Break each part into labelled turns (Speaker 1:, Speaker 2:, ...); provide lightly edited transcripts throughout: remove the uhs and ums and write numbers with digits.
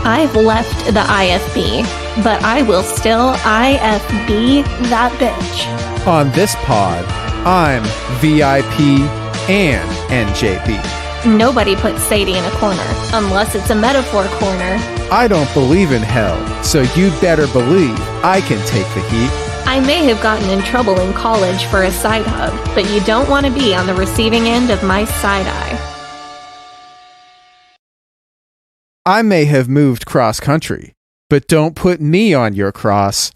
Speaker 1: I've left the IFB, but I will still IFB that bitch.
Speaker 2: On this pod, I'm VIP and NJB.
Speaker 1: Nobody puts Sadie in a corner, unless it's a metaphor corner.
Speaker 2: I don't believe in hell, so you'd better believe I can take the heat.
Speaker 1: I may have gotten in trouble in college for a side hug, but you don't want to be on the receiving end of my side eye.
Speaker 2: I may have moved cross country, but don't put me on your cross.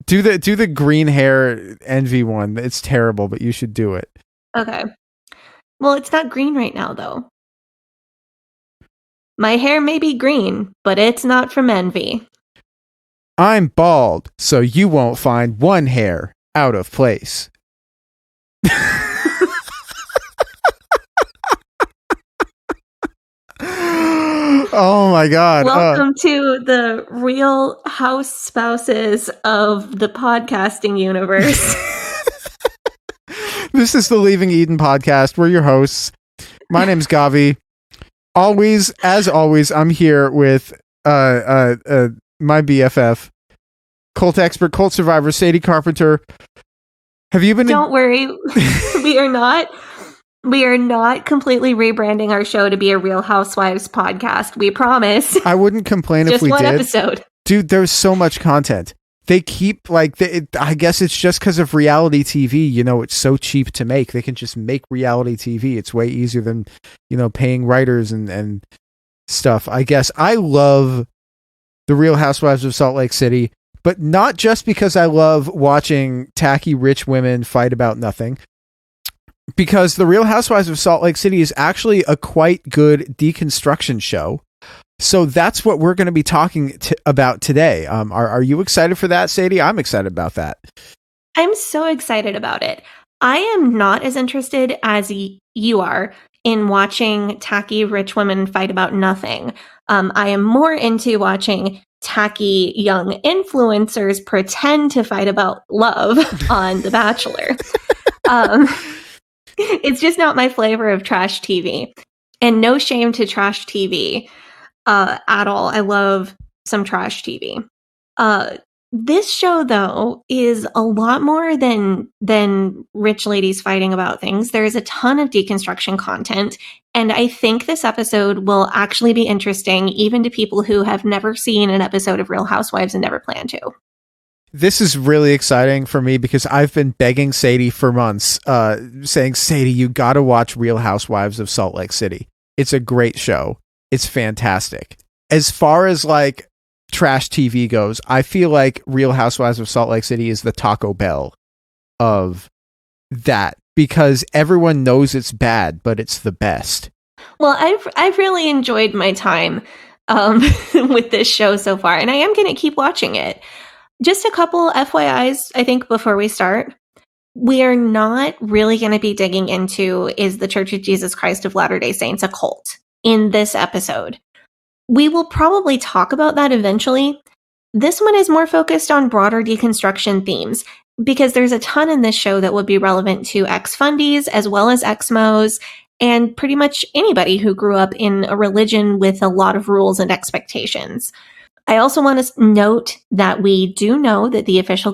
Speaker 2: Do the green hair envy one. It's terrible, but you should do it.
Speaker 1: Okay. Well, it's not green right now, though. My hair may be green, but it's not from envy.
Speaker 2: I'm bald, so you won't find one hair out of place. Oh my God.
Speaker 1: Welcome to the Real House Spouses of the podcasting universe.
Speaker 2: This is the Leaving Eden podcast. We're your hosts. My name's Gavi. As always, I'm here with my BFF, cult expert, cult survivor, Sadie Carpenter. Have you been...
Speaker 1: Don't worry. We are not completely rebranding our show to be a Real Housewives podcast. We promise.
Speaker 2: I wouldn't complain if we did.
Speaker 1: Just one episode.
Speaker 2: Dude, there's so much content. They keep, I guess it's just because of reality TV, it's so cheap to make. They can just make reality TV. It's way easier than, paying writers and stuff. I guess I love the Real Housewives of Salt Lake City, but not just because I love watching tacky rich women fight about nothing. Because the Real Housewives of Salt Lake City is actually a quite good deconstruction show. So that's what we're going to be talking about today. Are you excited for that, Sadie? I'm excited about that.
Speaker 1: I'm so excited about it. I am not as interested as you are in watching tacky rich women fight about nothing. I am more into watching tacky young influencers pretend to fight about love on The Bachelor. It's just not my flavor of trash TV. And no shame to trash TV at all. I love some trash TV. This show, though, is a lot more than rich ladies fighting about things. There's a ton of deconstruction content. And I think this episode will actually be interesting, even to people who have never seen an episode of Real Housewives and never plan to.
Speaker 2: This is really exciting for me because I've been begging Sadie for months, saying, Sadie, you got to watch Real Housewives of Salt Lake City. It's a great show. It's fantastic. As far as trash TV goes, I feel like Real Housewives of Salt Lake City is the Taco Bell of that because everyone knows it's bad, but it's the best.
Speaker 1: Well, I've really enjoyed my time with this show so far, and I am going to keep watching it. Just a couple FYIs, I think, before we start. We are not really going to be digging into, is the Church of Jesus Christ of Latter-day Saints a cult in this episode? We will probably talk about that eventually. This one is more focused on broader deconstruction themes, because there's a ton in this show that would be relevant to ex-fundies as well as ex-mos, and pretty much anybody who grew up in a religion with a lot of rules and expectations. I also want to note that we do know that the official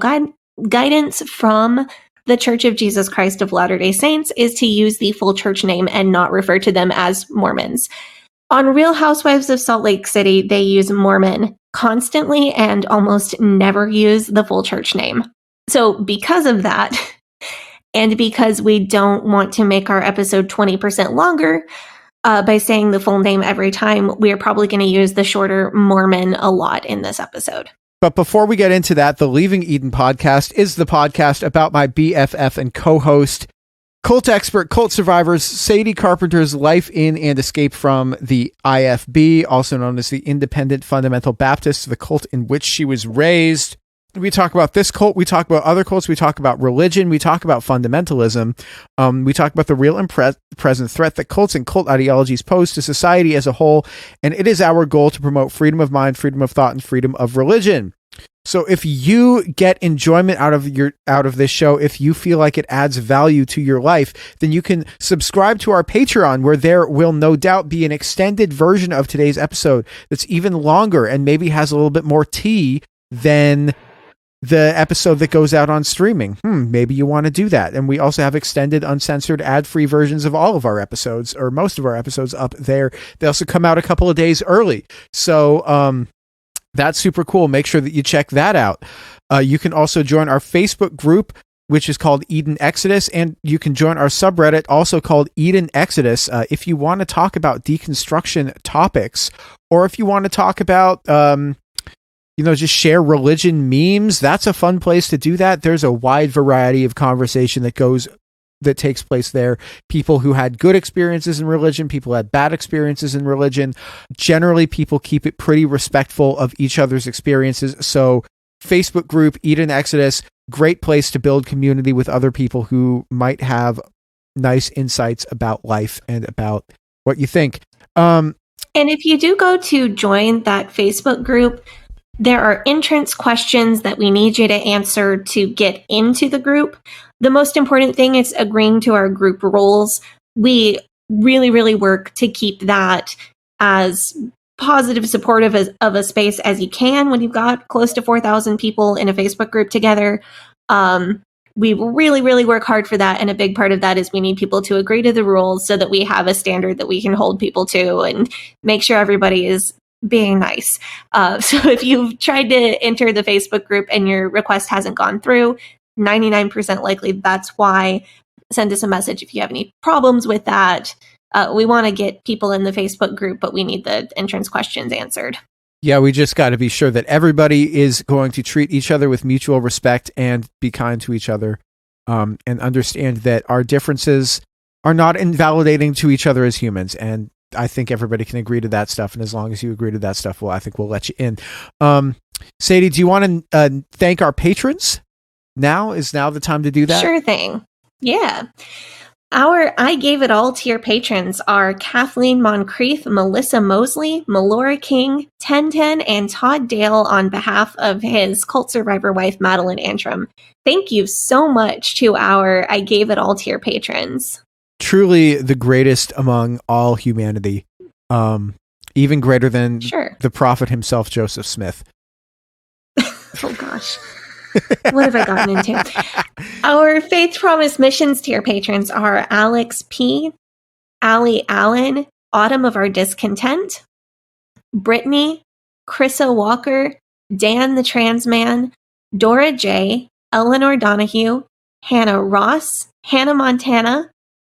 Speaker 1: guidance from the Church of Jesus Christ of Latter-day Saints is to use the full church name and not refer to them as Mormons. On Real Housewives of Salt Lake City, they use Mormon constantly and almost never use the full church name. So because of that, and because we don't want to make our episode 20% longer, by saying the full name every time, we are probably going to use the shorter Mormon a lot in this episode.
Speaker 2: But before we get into that, the Leaving Eden podcast is the podcast about my BFF and co-host, cult expert, cult survivors, Sadie Carpenter's life in and escape from the IFB, also known as the Independent Fundamental Baptists, the cult in which she was raised. We talk about this cult, we talk about other cults, we talk about religion, we talk about fundamentalism, we talk about the real and present threat that cults and cult ideologies pose to society as a whole, and it is our goal to promote freedom of mind, freedom of thought, and freedom of religion. So if you get enjoyment out of this show, if you feel like it adds value to your life, then you can subscribe to our Patreon, where there will no doubt be an extended version of today's episode that's even longer and maybe has a little bit more tea than the episode that goes out on streaming. Maybe you want to do that. And we also have extended, uncensored, ad-free versions of all of our episodes, or most of our episodes, up there. They also come out a couple of days early. So that's super cool. Make sure that you check that out. You can also join our Facebook group, which is called Eden Exodus, and you can join our subreddit, also called Eden Exodus, if you want to talk about deconstruction topics, or if you want to talk about just share religion memes. That's a fun place to do that. There's a wide variety of conversation that takes place there. People who had good experiences in religion, people who had bad experiences in religion. Generally, people keep it pretty respectful of each other's experiences. So Facebook group, Eden Exodus, great place to build community with other people who might have nice insights about life and about what you think.
Speaker 1: And if you do go to join that Facebook group, there are entrance questions that we need you to answer to get into the group. The most important thing is agreeing to our group rules. We really, really work to keep that as positive, supportive of a space as you can when you've got close to 4,000 people in a Facebook group together. We really, really work hard for that. And a big part of that is we need people to agree to the rules so that we have a standard that we can hold people to and make sure everybody is being nice. So if you've tried to enter the Facebook group and your request hasn't gone through, 99% likely that's why. Send us a message if you have any problems with that. We want to get people in the Facebook group, but we need the entrance questions answered.
Speaker 2: Yeah, we just got to be sure that everybody is going to treat each other with mutual respect and be kind to each other, and understand that our differences are not invalidating to each other as humans. And I think everybody can agree to that stuff. And as long as you agree to that stuff, well, I think we'll let you in. Sadie, do you want to thank our patrons? Is now the time to do that?
Speaker 1: Sure thing. Yeah. Our I Gave It All Tier patrons are Kathleen Moncrief, Melissa Mosley, Melora King, 1010, and Todd Dale on behalf of his cult survivor wife, Madeline Antrim. Thank you so much to our I Gave It All Tier patrons.
Speaker 2: Truly the greatest among all humanity. Even greater than the prophet himself, Joseph Smith.
Speaker 1: Oh, gosh. What have I gotten into? Our Faith Promise Missions tier patrons are Alex P., Allie Allen, Autumn of Our Discontent, Brittany, Chrissa Walker, Dan the Trans Man, Dora J., Eleanor Donahue, Hannah Ross, Hannah Montana,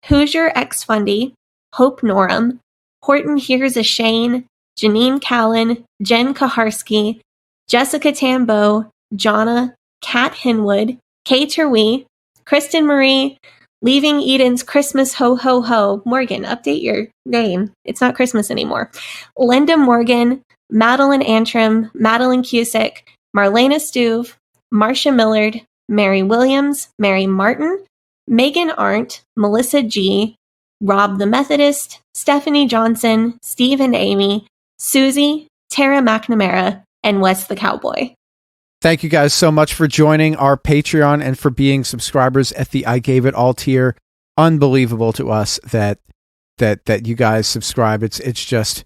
Speaker 1: Hoosier X Fundy, Hope Norum, Horton Here's a Shane, Janine Callan, Jen Kaharski, Jessica Tambo, Jonna, Kat Hinwood, Kay Terwee, Kristen Marie, Leaving Eden's Christmas Ho Ho Ho. Morgan, update your name. It's not Christmas anymore. Linda Morgan, Madeline Antrim, Madeline Cusick, Marlena Stuve, Marcia Millard, Mary Williams, Mary Martin, Megan Arndt, Melissa G., Rob the Methodist, Stephanie Johnson, Steve and Amy, Susie, Tara McNamara, and Wes the Cowboy.
Speaker 2: Thank you guys so much for joining our Patreon and for being subscribers at the I Gave It All tier. Unbelievable to us that you guys subscribe. It's just,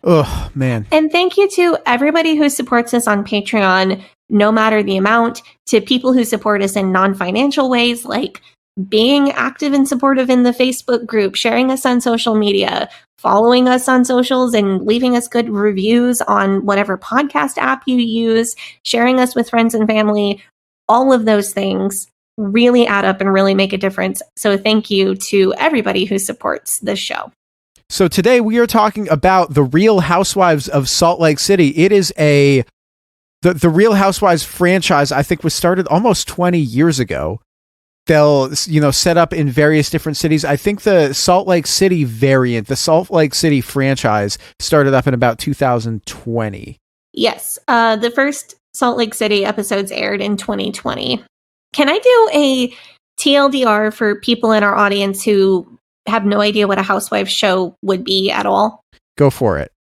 Speaker 2: oh man.
Speaker 1: And thank you to everybody who supports us on Patreon, no matter the amount, to people who support us in non-financial ways, like being active and supportive in the Facebook group, sharing us on social media, following us on socials, and leaving us good reviews on whatever podcast app you use, sharing us with friends and family. All of those things really add up and really make a difference. So thank you to everybody who supports this show.
Speaker 2: So today we are talking about the Real Housewives of Salt Lake City. It is the Real Housewives franchise, I think, was started almost 20 years ago. They'll, set up in various different cities. I think the Salt Lake City variant, the Salt Lake City franchise, started up in about 2020.
Speaker 1: Yes. The first Salt Lake City episodes aired in 2020. Can I do a TLDR for people in our audience who have no idea what a housewife show would be at all?
Speaker 2: Go for it.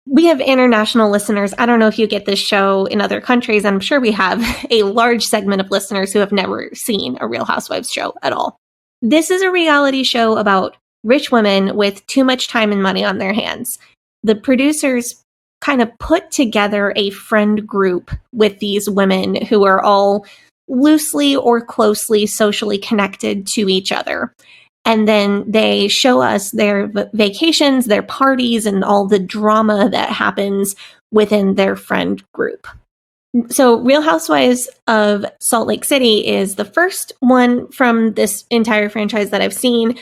Speaker 1: we have international listeners. I don't know if you get this show in other countries. I'm sure we have a large segment of listeners who have never seen a Real Housewives show at all. This is a reality show about rich women with too much time and money on their hands. The producers kind of put together a friend group with these women who are all loosely or closely socially connected to each other. And then they show us their vacations, their parties, and all the drama that happens within their friend group. So Real Housewives of Salt Lake City is the first one from this entire franchise that I've seen.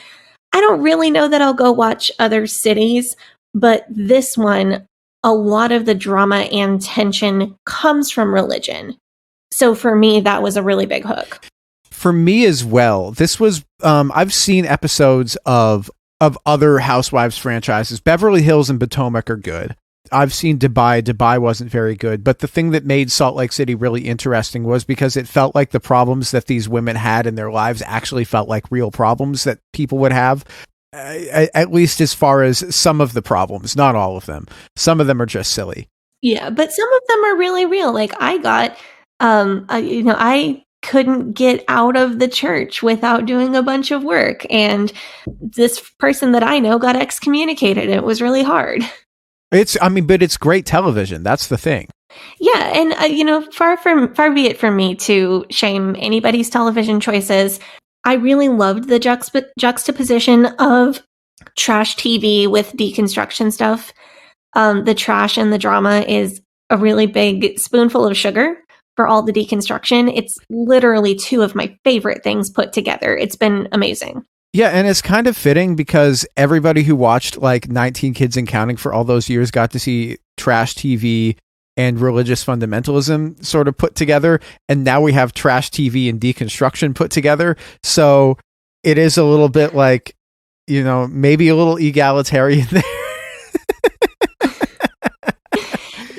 Speaker 1: I don't really know that I'll go watch other cities, but this one, a lot of the drama and tension comes from religion. So for me, that was a really big hook.
Speaker 2: For me as well, this was, I've seen episodes of other Housewives franchises. Beverly Hills and Potomac are good. I've seen Dubai. Dubai wasn't very good. But the thing that made Salt Lake City really interesting was because it felt like the problems that these women had in their lives actually felt like real problems that people would have. At least as far as some of the problems, not all of them. Some of them are just silly.
Speaker 1: Yeah, but some of them are really real. Like I got, I couldn't get out of the church without doing a bunch of work. And this person that I know got excommunicated. It was really hard.
Speaker 2: But it's great television. That's the thing.
Speaker 1: Yeah. And, far be it from me to shame anybody's television choices. I really loved the juxtaposition of trash TV with deconstruction stuff. The trash and the drama is a really big spoonful of sugar for all the deconstruction. It's literally two of my favorite things put together. It's been amazing.
Speaker 2: Yeah, and it's kind of fitting because everybody who watched like 19 Kids and Counting for all those years got to see trash TV and religious fundamentalism sort of put together. And now we have trash TV and deconstruction put together. So it is a little bit like, maybe a little egalitarian there.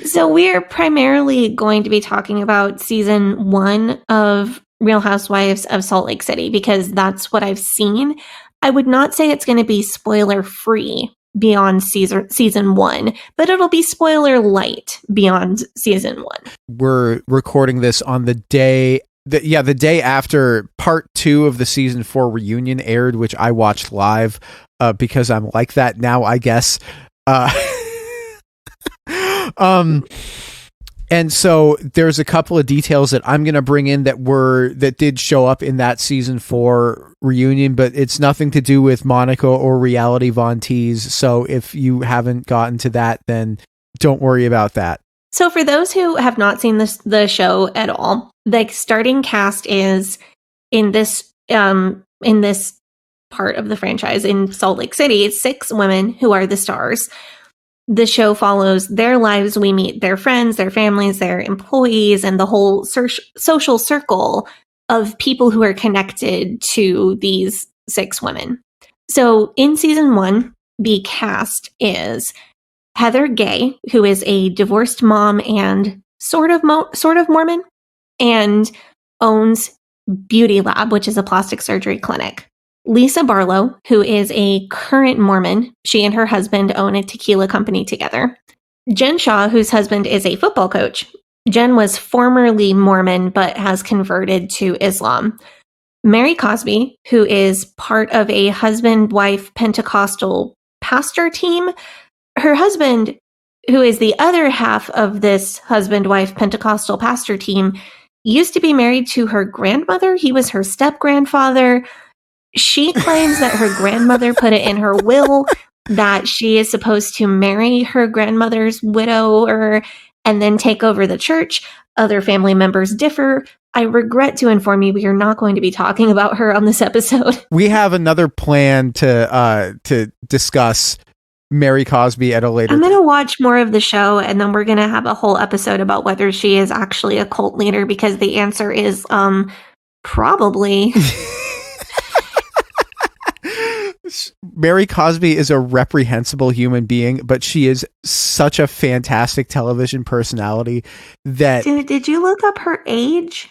Speaker 1: So we're primarily going to be talking about season 1 of Real Housewives of Salt Lake City because that's what I've seen. I would not say it's going to be spoiler free beyond season 1, but it'll be spoiler light beyond season 1.
Speaker 2: We're recording this on the day the day after part 2 of the season 4 reunion aired, which I watched live because I'm like that now, I guess. And so there's a couple of details that I'm going to bring in that did show up in that season 4 reunion, but it's nothing to do with Monica or Reality Von Teese. So if you haven't gotten to that, then don't worry about that.
Speaker 1: So for those who have not seen the show at all, the starting cast is in this part of the franchise in Salt Lake City. It's 6 women who are the stars. The show follows their lives. We meet their friends, their families, their employees, and the whole social circle of people who are connected to these 6 women. So in season 1, the cast is Heather Gay, who is a divorced mom and sort of Mormon, and owns Beauty Lab, which is a plastic surgery clinic. Lisa Barlow, who is a current Mormon. She and her husband own a tequila company together. Jen Shaw, whose husband is a football coach. Jen was formerly Mormon, but has converted to Islam. Mary Cosby, who is part of a husband-wife Pentecostal pastor team. Her husband, who is the other half of this husband-wife Pentecostal pastor team, used to be married to her grandmother. He was her step-grandfather. She claims that her grandmother put it in her will that she is supposed to marry her grandmother's widower and then take over the church. Other family members differ. I regret to inform you we are not going to be talking about her on this episode.
Speaker 2: We have another plan to discuss Mary Cosby at a later
Speaker 1: I'm going to watch more of the show, and then we're going to have a whole episode about whether she is actually a cult leader, because the answer is probably.
Speaker 2: Mary Cosby is a reprehensible human being, but she is such a fantastic television personality that...
Speaker 1: Did you look up her age?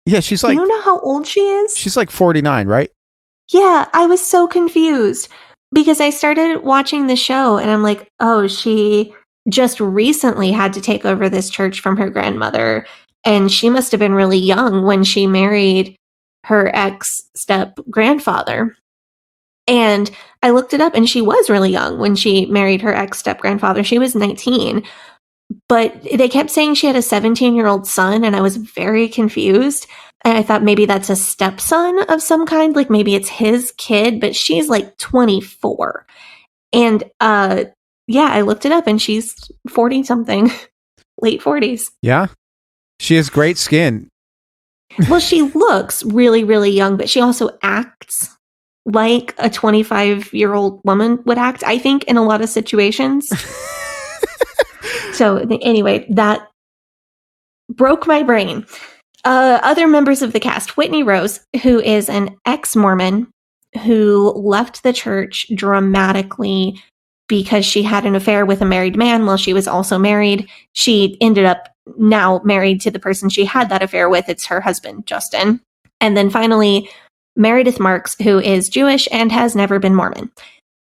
Speaker 2: Yeah, she's like...
Speaker 1: Do you know how old she is?
Speaker 2: She's like 49, right?
Speaker 1: Yeah, I was so confused because I started watching the show and I'm like, oh, she just recently had to take over this church from her grandmother. And she must have been really young when she married her ex-step-grandfather. And I looked it up, and she was really young when she married her ex-step-grandfather. She was 19. But they kept saying she had a 17-year-old son, and I was very confused. And I thought maybe that's a stepson of some kind, like maybe it's his kid, but she's like 24. And yeah, I looked it up, and she's 40 something, late 40s.
Speaker 2: Yeah. She has great skin.
Speaker 1: Well, she looks really, really young, but she also acts like a 25-year-old woman would act, I think, in a lot of situations. So anyway, that broke my brain. Other members of the cast, Whitney Rose, who is an ex-Mormon who left the church dramatically because she had an affair with a married man while she was also married. She ended up now married to the person she had that affair with. It's her husband, Justin. And then finally, Meredith Marks, who is Jewish and has never been Mormon.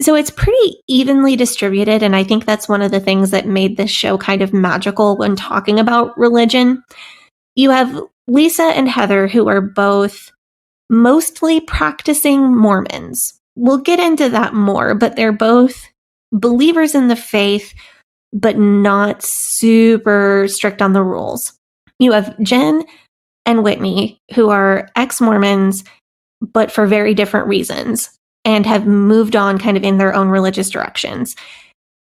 Speaker 1: So it's pretty evenly distributed, and I think that's one of the things that made this show kind of magical when talking about religion. You have Lisa and Heather, who are both mostly practicing Mormons. We'll get into that more, but they're both believers in the faith, but not super strict on the rules. You have Jen and Whitney, who are ex-Mormons, but for very different reasons, and have moved on kind of in their own religious directions.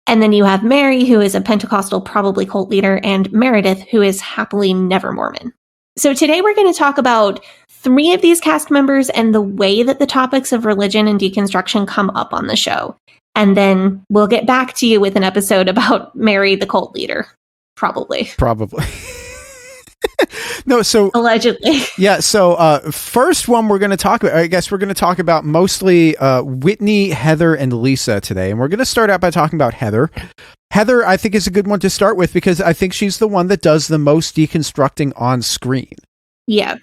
Speaker 1: And then you have Mary, who is a Pentecostal, probably cult leader, and Meredith, who is happily never Mormon. So today we're going to talk about 3 of these cast members and the way that the topics of religion and deconstruction come up on the show. And then we'll get back to you with an episode about Mary, the cult leader. Probably.
Speaker 2: No, so
Speaker 1: allegedly.
Speaker 2: Yeah, so first one we're going to talk about, I guess we're going to talk about mostly Whitney, Heather, and Lisa today. And we're going to start out by talking about Heather. Heather, I think, is a good one to start with because I think she's the one that does the most deconstructing on screen.
Speaker 1: Yeah.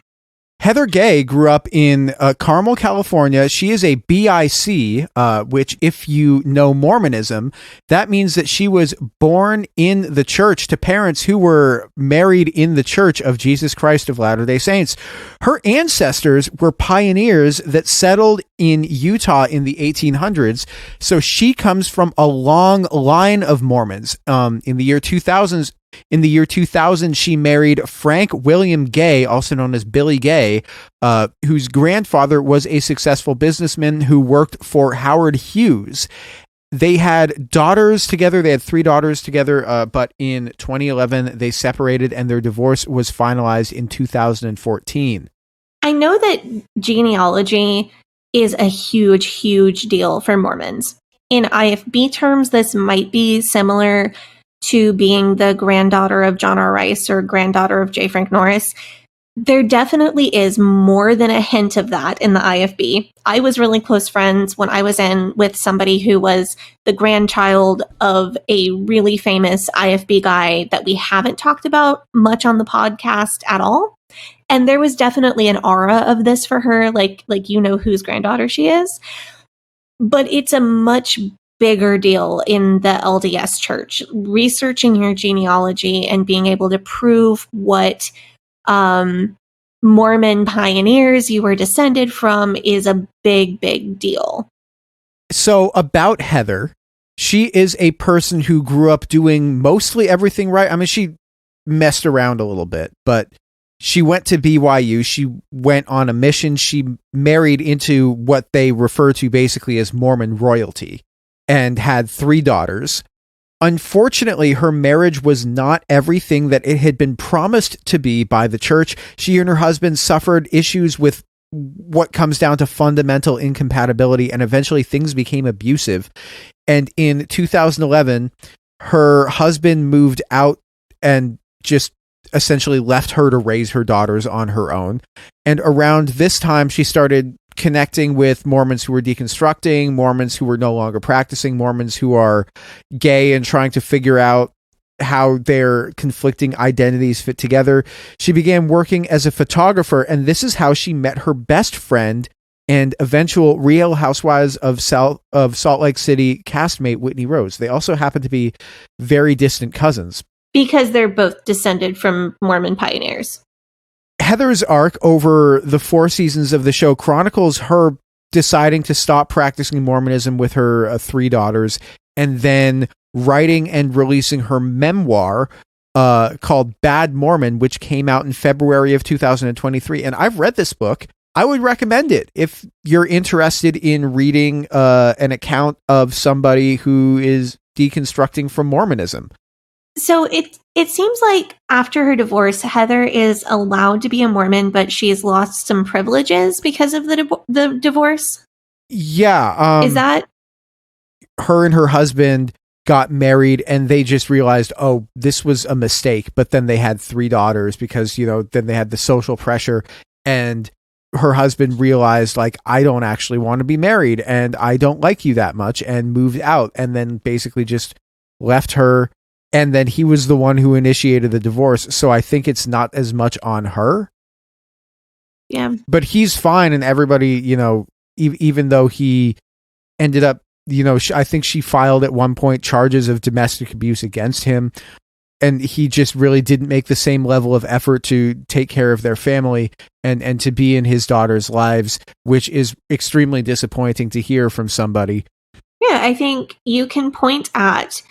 Speaker 2: Heather Gay grew up in Carmel, California. She is a BIC, which if you know Mormonism, that means that she was born in the church to parents who were married in the Church of Jesus Christ of Latter-day Saints. Her ancestors were pioneers that settled in Utah in the 1800s. So she comes from a long line of Mormons. In the year 2000, she married Frank William Gay, also known as Billy Gay, whose grandfather was a successful businessman who worked for Howard Hughes. They had daughters together. They had 3 daughters together, but in 2011, they separated and their divorce was finalized in 2014.
Speaker 1: I know that genealogy is a huge, huge deal for Mormons. In IFB terms, this might be similar to being the granddaughter of John R. Rice or granddaughter of J. Frank Norris. There definitely is more than a hint of that in the IFB. I was really close friends when I was in with somebody who was the grandchild of a really famous IFB guy that we haven't talked about much on the podcast at all. And there was definitely an aura of this for her, like you know whose granddaughter she is. But it's a much bigger deal in the LDS church. Researching your genealogy and being able to prove what Mormon pioneers you were descended from is a big, big deal.
Speaker 2: So about Heather, she is a person who grew up doing mostly everything right. I mean, she messed around a little bit, but she went to BYU. She went on a mission. She married into what they refer to basically as Mormon royalty and had 3 daughters. Unfortunately, her marriage was not everything that it had been promised to be by the church. She and her husband suffered issues with what comes down to fundamental incompatibility, and eventually things became abusive. And in 2011, her husband moved out and just essentially left her to raise her daughters on her own. And around this time, she started connecting with Mormons who were deconstructing, Mormons who were no longer practicing, Mormons who are gay and trying to figure out how their conflicting identities fit together. She began working as a photographer, and this is how she met her best friend, and eventual Real Housewives of Salt Lake City castmate Whitney Rose. They also happen to be very distant cousins.
Speaker 1: Because they're both descended from Mormon pioneers.
Speaker 2: Heather's arc over the 4 seasons of the show chronicles her deciding to stop practicing Mormonism with her 3 daughters, and then writing and releasing her memoir called Bad Mormon, which came out in February of 2023. And I've read this book. I would recommend it if you're interested in reading an account of somebody who is deconstructing from Mormonism.
Speaker 1: So it seems like after her divorce, Heather is allowed to be a Mormon, but she's lost some privileges because of the divorce.
Speaker 2: Yeah.
Speaker 1: Is that?
Speaker 2: Her and her husband got married and they just realized, oh, this was a mistake. But then they had 3 daughters because, then they had the social pressure, and her husband realized, like, I don't actually want to be married and I don't like you that much, and moved out, and then basically just left her. And then he was the one who initiated the divorce. So I think it's not as much on her.
Speaker 1: Yeah.
Speaker 2: But he's fine. And everybody, even though he ended up, I think she filed at one point charges of domestic abuse against him. And he just really didn't make the same level of effort to take care of their family and to be in his daughter's lives, which is extremely disappointing to hear from somebody.
Speaker 1: Yeah, I think you can point at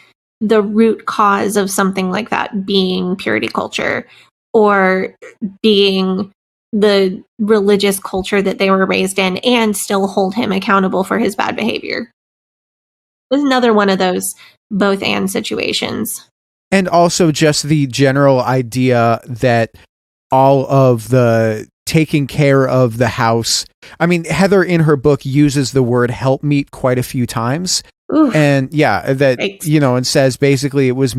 Speaker 1: the root cause of something like that being purity culture, or being the religious culture that they were raised in, and still hold him accountable for his bad behavior. It was another one of those both and situations.
Speaker 2: And also just the general idea that all of the taking care of the house. I mean, Heather in her book uses the word helpmeet quite a few times.
Speaker 1: Oof.
Speaker 2: And yeah, that, and says basically it was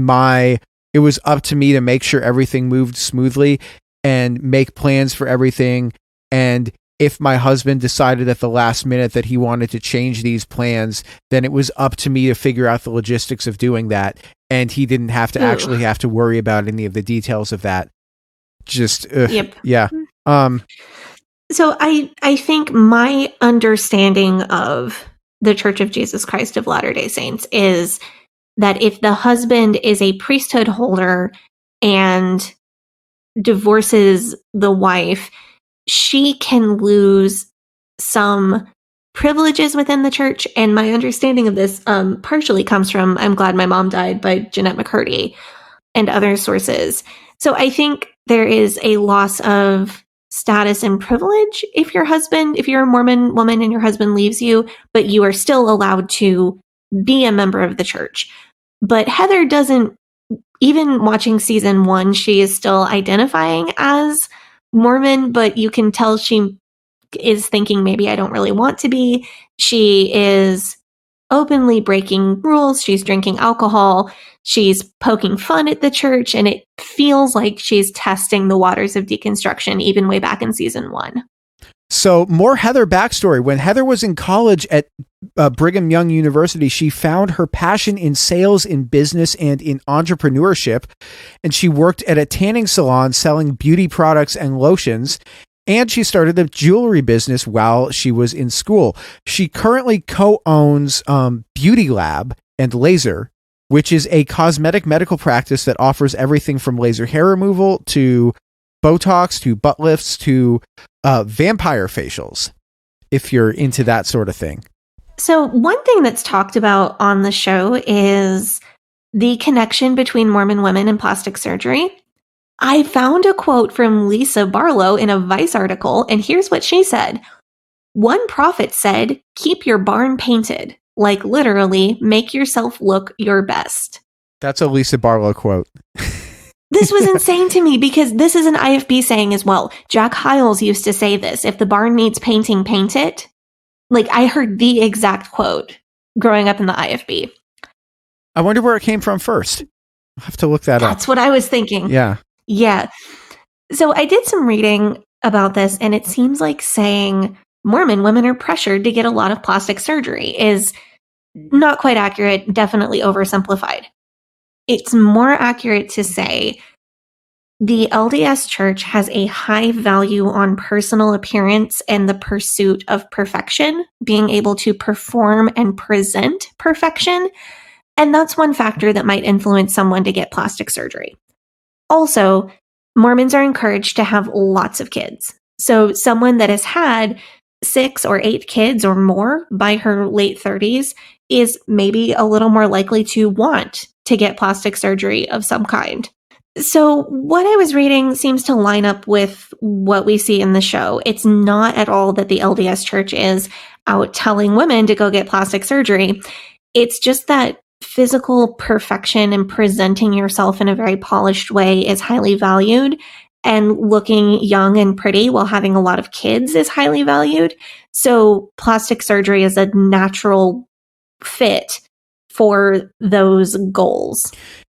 Speaker 2: up to me to make sure everything moved smoothly and make plans for everything. And if my husband decided at the last minute that he wanted to change these plans, then it was up to me to figure out the logistics of doing that. And he didn't have to actually have to worry about any of the details of that. Just,
Speaker 1: yep.
Speaker 2: Yeah.
Speaker 1: So I think my understanding of the Church of Jesus Christ of Latter-day Saints is that if the husband is a priesthood holder and divorces the wife, she can lose some privileges within the church. And my understanding of this partially comes from I'm Glad My Mom Died by Jeanette McCurdy and other sources. So I think there is a loss of status and privilege if you're a Mormon woman and your husband leaves you, but you are still allowed to be a member of the church. But Heather doesn't, even watching season 1, she is still identifying as Mormon, but you can tell she is thinking, maybe I don't really want to be. She is openly breaking rules. She's drinking alcohol. She's poking fun at the church, and it feels like she's testing the waters of deconstruction even way back in season 1.
Speaker 2: So more Heather backstory. When Heather was in college at Brigham Young University, she found her passion in sales, in business, and in entrepreneurship. And she worked at a tanning salon selling beauty products and lotions. And she started a jewelry business while she was in school. She currently co-owns Beauty Lab and Laser, which is a cosmetic medical practice that offers everything from laser hair removal to Botox to butt lifts to vampire facials, if you're into that sort of thing.
Speaker 1: So one thing that's talked about on the show is the connection between Mormon women and plastic surgery. I found a quote from Lisa Barlow in a Vice article, and here's what she said. One prophet said, keep your barn painted. Like literally, make yourself look your best.
Speaker 2: That's a Lisa Barlow quote.
Speaker 1: This was insane to me because this is an IFB saying as well. Jack Hyles used to say this, if the barn needs painting, paint it. Like I heard the exact quote growing up in the IFB.
Speaker 2: I wonder where it came from first. I'll have to look that up.
Speaker 1: That's what I was thinking.
Speaker 2: Yeah.
Speaker 1: Yeah. So I did some reading about this, and it seems like saying Mormon women are pressured to get a lot of plastic surgery is not quite accurate, definitely oversimplified. It's more accurate to say The LDS Church has a high value on personal appearance and the pursuit of perfection, being able to perform and present perfection. And that's one factor that might influence someone to get plastic surgery. Also, Mormons are encouraged to have lots of kids. So someone that has had 6 or 8 kids or more by her late 30s is maybe a little more likely to want to get plastic surgery of some kind. So what I was reading seems to line up with what we see in the show. It's not at all that the LDS Church is out telling women to go get plastic surgery. It's just that physical perfection and presenting yourself in a very polished way is highly valued, and looking young and pretty while having a lot of kids is highly valued. So plastic surgery is a natural fit for those goals.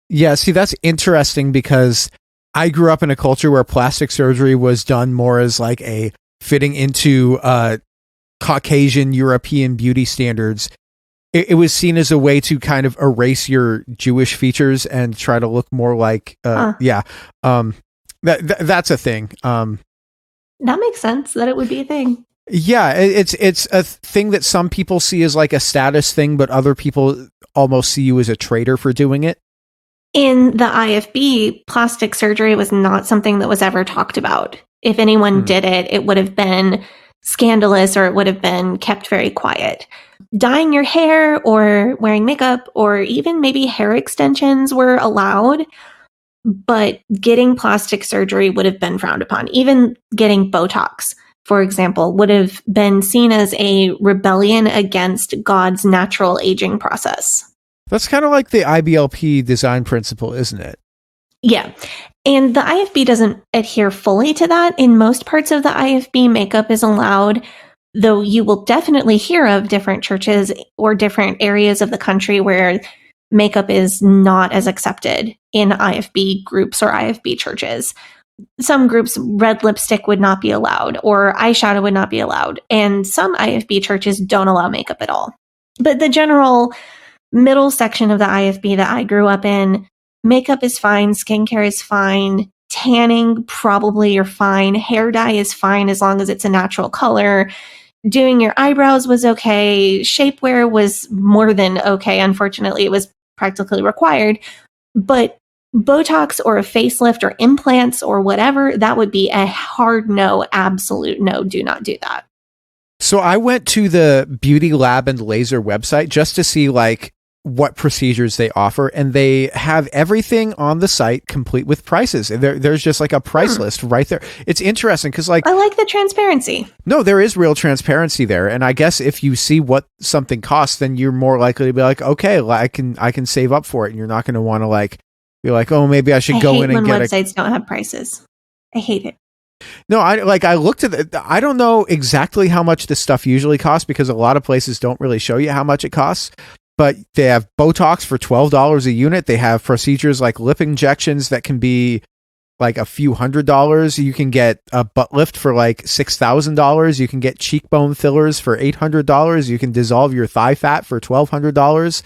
Speaker 2: Yeah, see, that's interesting because I grew up in a culture where plastic surgery was done more as like a fitting into Caucasian European beauty standards. It was seen as a way to kind of erase your Jewish features and try to look more like, that's a thing.
Speaker 1: That makes sense that it would be a thing.
Speaker 2: Yeah, it's a thing that some people see as like a status thing, but other people almost see you as a traitor for doing it.
Speaker 1: In the IFB, plastic surgery was not something that was ever talked about. If anyone did it, it would have been scandalous or it would have been kept very quiet. Dyeing your hair or wearing makeup or even maybe hair extensions were allowed, but getting plastic surgery would have been frowned upon. Even getting Botox, for example, would have been seen as a rebellion against God's natural aging process.
Speaker 2: That's kind of like the IBLP design principle, isn't it?
Speaker 1: Yeah. And the IFB doesn't adhere fully to that. In most parts of the IFB, makeup is allowed, though you will definitely hear of different churches or different areas of the country where makeup is not as accepted in IFB groups or IFB churches. Some groups, red lipstick would not be allowed or eyeshadow would not be allowed. And some IFB churches don't allow makeup at all. But the general middle section of the IFB that I grew up in, makeup is fine, skincare is fine, tanning probably you're fine, hair dye is fine as long as it's a natural color, doing your eyebrows was okay, shapewear was more than okay. Unfortunately, it was practically required, but Botox or a facelift or implants or whatever, that would be a hard no, absolute no, do not do that.
Speaker 2: So I went to the Beauty Lab and Laser website just to see like what procedures they offer, and they have everything on the site complete with prices. There's just like a price list right there. It's interesting because like
Speaker 1: I like the transparency.
Speaker 2: No, there is real transparency there, and I guess if you see what something costs, then you're more likely to be like, okay, I can save up for it, and you're not going to want to like be like, oh, maybe I should go in and get
Speaker 1: websites don't have prices. I hate it.
Speaker 2: No, I looked at I don't know exactly how much this stuff usually costs because a lot of places don't really show you how much it costs. But they have Botox for $12 a unit. They have procedures like lip injections that can be like a few $100s. You can get a butt lift for like $6,000. You can get cheekbone fillers for $800. You can dissolve your thigh fat for $1,200.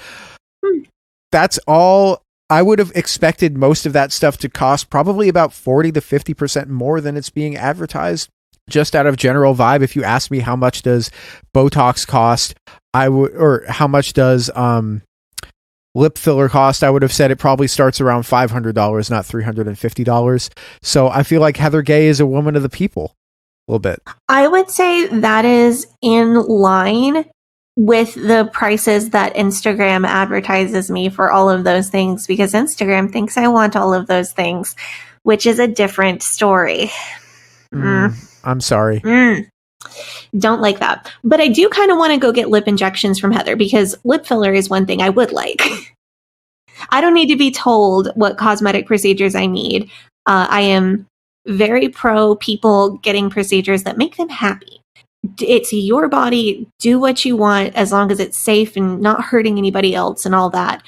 Speaker 2: That's all. I would have expected most of that stuff to cost probably about 40 to 50% more than it's being advertised. Just out of general vibe, if you ask me how much does Botox cost, or how much does lip filler cost, I would have said it probably starts around $500, not $350. So I feel like Heather Gay is a woman of the people a little bit.
Speaker 1: I would say that is in line with the prices that Instagram advertises me for all of those things, because Instagram thinks I want all of those things, which is a different story.
Speaker 2: I'm sorry.
Speaker 1: Don't like that. But I do kind of want to go get lip injections from Heather, because lip filler is one thing I would like. I don't need to be told what cosmetic procedures I need. I am very pro people getting procedures that make them happy. It's your body. Do what you want as long as it's safe and not hurting anybody else and all that.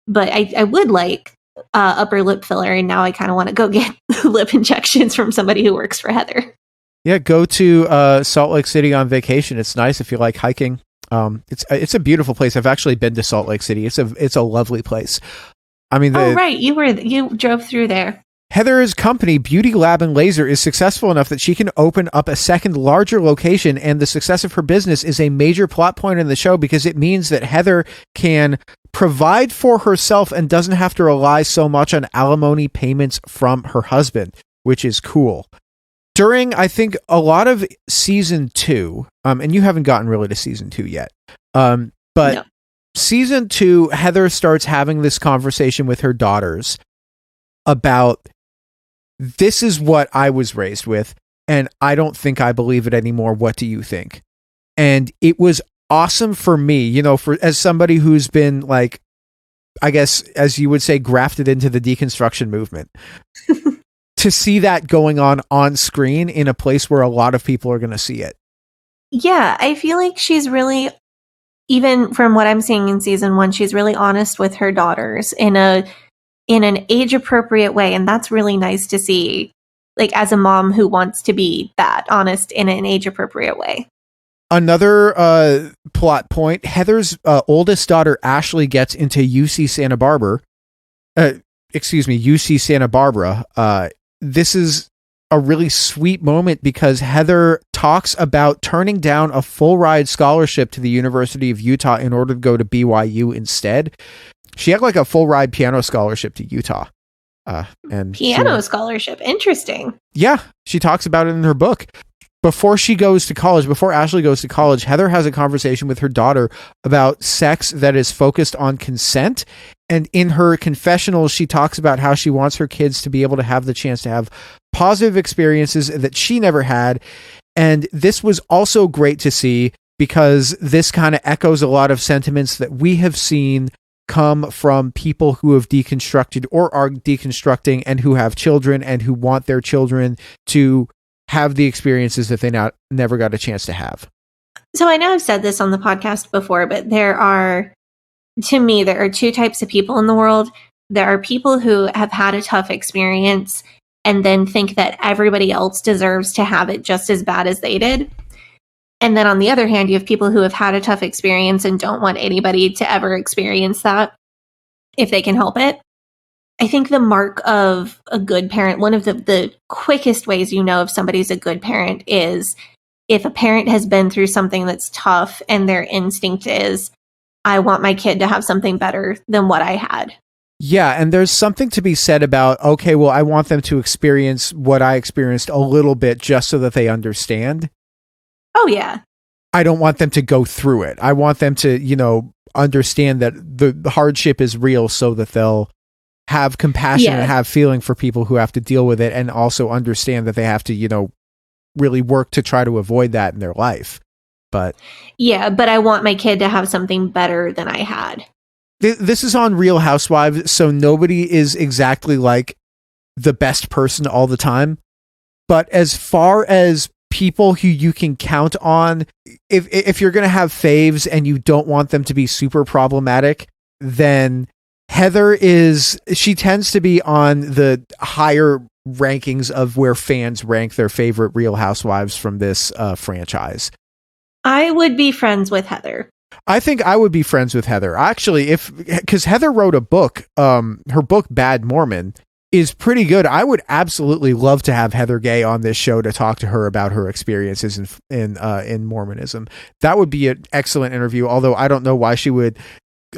Speaker 1: But I would like upper lip filler, and now I kind of want to go get lip injections from somebody who works for Heather.
Speaker 2: Yeah, go to Salt Lake City on vacation. It's nice if you like hiking. It's a beautiful place. I've actually been to Salt Lake City. It's a lovely place. I mean,
Speaker 1: right, you drove through there.
Speaker 2: Heather's company, Beauty Lab and Laser, is successful enough that she can open up a second, larger location, and the success of her business is a major plot point in the show because it means that Heather can provide for herself and doesn't have to rely so much on alimony payments from her husband, which is cool. During, I think, a lot of season 2, and you haven't gotten really to season 2 yet, but no. Season 2, Heather starts having this conversation with her daughters about, this is what I was raised with, and I don't think I believe it anymore. What do you think? And it was awesome for me, you know, as somebody who's been, like, I guess, as you would say, grafted into the deconstruction movement, to see that going on screen in a place where a lot of people are going to see it.
Speaker 1: Yeah, I feel like she's really, even from what I'm seeing in season 1, she's really honest with her daughters in an age-appropriate way, and that's really nice to see, like, as a mom who wants to be that honest in an age-appropriate way.
Speaker 2: Another plot point, Heather's oldest daughter, Ashley, gets into UC Santa Barbara. This is a really sweet moment because Heather talks about turning down a full-ride scholarship to the University of Utah in order to go to BYU instead. She had like a full ride piano scholarship to Utah. And
Speaker 1: piano scholarship. Interesting.
Speaker 2: Yeah. She talks about it in her book. Before Ashley goes to college, Heather has a conversation with her daughter about sex that is focused on consent. And in her confessionals, she talks about how she wants her kids to be able to have the chance to have positive experiences that she never had. And this was also great to see because this kind of echoes a lot of sentiments that we have seen come from people who have deconstructed or are deconstructing and who have children and who want their children to have the experiences that they never got a chance to have.
Speaker 1: So I know I've said this on the podcast before, but there are 2 types of people in the world. There are people who have had a tough experience and then think that everybody else deserves to have it just as bad as they did. And then on the other hand, you have people who have had a tough experience and don't want anybody to ever experience that if they can help it. I think the mark of a good parent, one of the quickest ways you know if somebody's a good parent is if a parent has been through something that's tough and their instinct is, I want my kid to have something better than what I had.
Speaker 2: Yeah, and there's something to be said about, okay, well, I want them to experience what I experienced a little bit just so that they understand.
Speaker 1: Oh, yeah.
Speaker 2: I don't want them to go through it. I want them to, you know, understand that the hardship is real so that they'll have compassion and have feeling for people who have to deal with it and also understand that they have to, you know, really work to try to avoid that in their life. But
Speaker 1: I want my kid to have something better than I had.
Speaker 2: This is on Real Housewives, so nobody is exactly like the best person all the time. But as far as people who you can count on, if you're going to have faves and you don't want them to be super problematic, then Heather she tends to be on the higher rankings of where fans rank their favorite Real Housewives from this franchise.
Speaker 1: I would be friends with Heather.
Speaker 2: I think I would be friends with Heather. Actually, because Heather wrote a book, her book, Bad Mormon, is pretty good. I would absolutely love to have Heather Gay on this show to talk to her about her experiences in Mormonism. That would be an excellent interview, although I don't know why she would.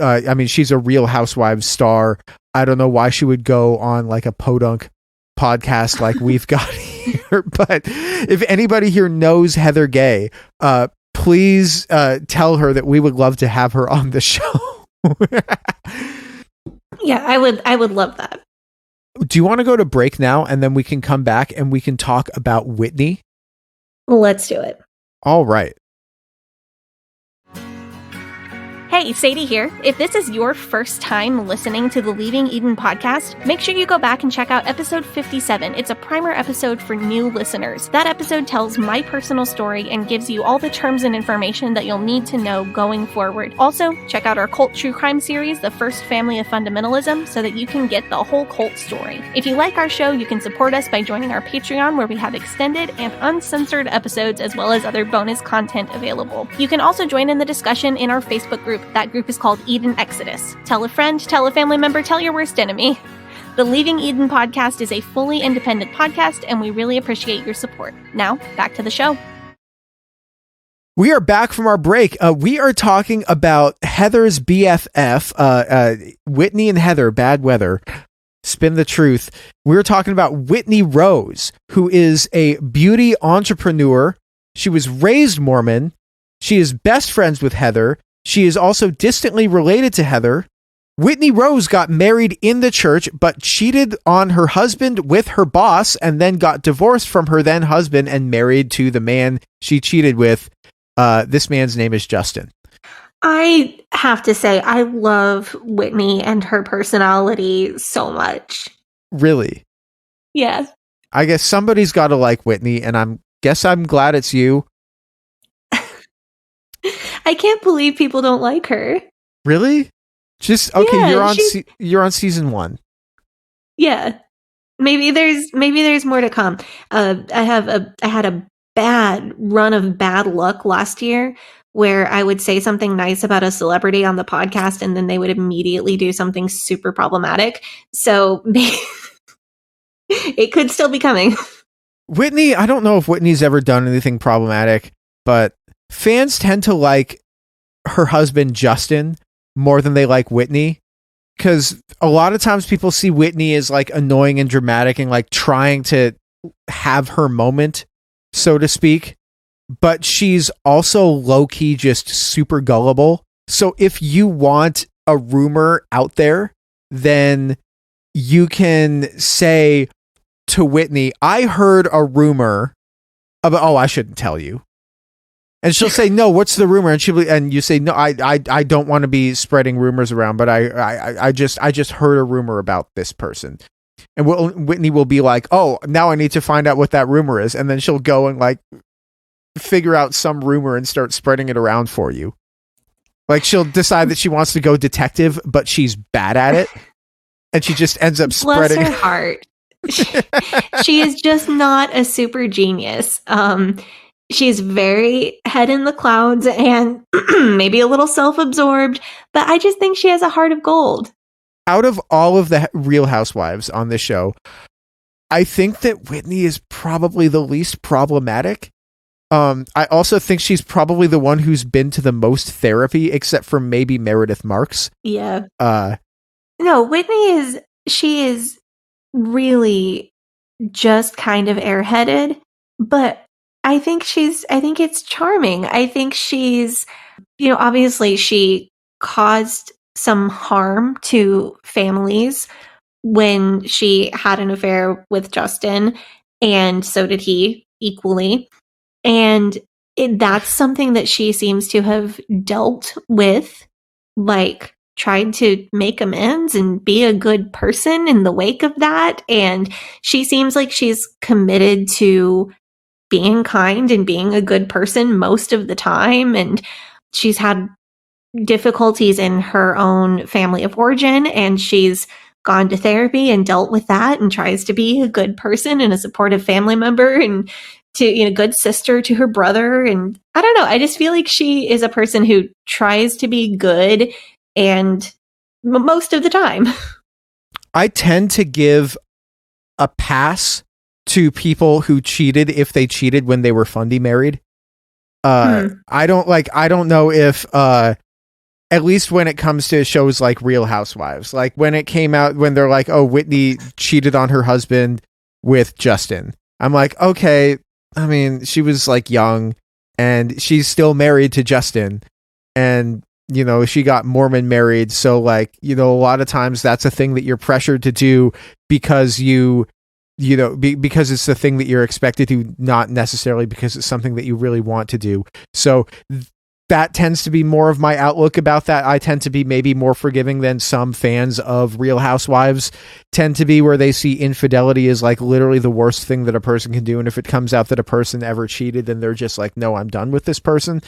Speaker 2: I mean, she's a Real Housewives star. I don't know why she would go on like a podunk podcast like we've got here. But if anybody here knows Heather Gay, please tell her that we would love to have her on the show.
Speaker 1: Yeah, I would love that.
Speaker 2: Do you want to go to break now and then we can come back and we can talk about Whitney?
Speaker 1: Let's do it.
Speaker 2: All right.
Speaker 1: Hey, Sadie here. If this is your first time listening to the Leaving Eden podcast, make sure you go back and check out episode 57. It's a primer episode for new listeners. That episode tells my personal story and gives you all the terms and information that you'll need to know going forward. Also, check out our cult true crime series, The First Family of Fundamentalism, so that you can get the whole cult story. If you like our show, you can support us by joining our Patreon, where we have extended and uncensored episodes as well as other bonus content available. You can also join in the discussion in our Facebook group. That group is called Eden Exodus. Tell a friend, tell a family member, tell your worst enemy. The Leaving Eden podcast is a fully independent podcast, and we really appreciate your support. Now, back to the show.
Speaker 2: We are back from our break. We are talking about Heather's BFF, Whitney and Heather, Bad Weather, Spin the Truth. We're talking about Whitney Rose, who is a beauty entrepreneur. She was raised Mormon. She is best friends with Heather. She is also distantly related to Heather. Whitney Rose got married in the church, but cheated on her husband with her boss, and then got divorced from her then husband and married to the man she cheated with. This man's name is Justin.
Speaker 1: I have to say, I love Whitney and her personality so much.
Speaker 2: Really?
Speaker 1: Yeah.
Speaker 2: I guess somebody's got to like Whitney, and I'm glad it's you.
Speaker 1: I can't believe people don't like her.
Speaker 2: Really? Just okay.
Speaker 1: Yeah,
Speaker 2: you're on season 1.
Speaker 1: Yeah. Maybe there's more to come. I had a bad run of bad luck last year where I would say something nice about a celebrity on the podcast and then they would immediately do something super problematic. So it could still be coming.
Speaker 2: Whitney, I don't know if Whitney's ever done anything problematic, but fans tend to like her husband Justin more than they like Whitney, because a lot of times people see Whitney as like annoying and dramatic and like trying to have her moment, so to speak, but she's also low-key just super gullible. So if you want a rumor out there, then you can say to Whitney, I heard a rumor about, I shouldn't tell you. And she'll say, no, what's the rumor? And you say, no, I don't want to be spreading rumors around, but I just heard a rumor about this person. And Whitney will be like, oh, now I need to find out what that rumor is. And then she'll go and like figure out some rumor and start spreading it around for you. Like she'll decide that she wants to go detective, but she's bad at it. And she just ends up spreading.
Speaker 1: Bless her heart. She is just not a super genius. She's very head in the clouds and maybe a little self-absorbed, but I just think she has a heart of gold.
Speaker 2: Out of all of the Real Housewives on this show, I think that Whitney is probably the least problematic. I also think she's probably the one who's been to the most therapy, except for maybe Meredith Marks.
Speaker 1: Yeah. No, Whitney is really just kind of airheaded, but I think it's charming. I think she's, obviously she caused some harm to families when she had an affair with Justin, and so did he equally. And that's something that she seems to have dealt with, like tried to make amends and be a good person in the wake of that. And she seems like she's committed to being kind and being a good person most of the time. And she's had difficulties in her own family of origin, and she's gone to therapy and dealt with that and tries to be a good person and a supportive family member and to, good sister to her brother. And I don't know, I just feel like she is a person who tries to be good and most of the time.
Speaker 2: I tend to give a pass to people who cheated if they cheated when they were fundy married. I don't know if at least when it comes to shows like Real Housewives, like when it came out, when they're like, oh, Whitney cheated on her husband with Justin. I'm like, okay, I mean, she was like young and she's still married to Justin, and she got Mormon married. So like, a lot of times that's a thing that you're pressured to do because because it's the thing that you're expected to, not necessarily because it's something that you really want to do. So that tends to be more of my outlook about that. I tend to be maybe more forgiving than some fans of Real Housewives tend to be, where they see infidelity as like literally the worst thing that a person can do. And if it comes out that a person ever cheated, then they're just like, no, I'm done with this person.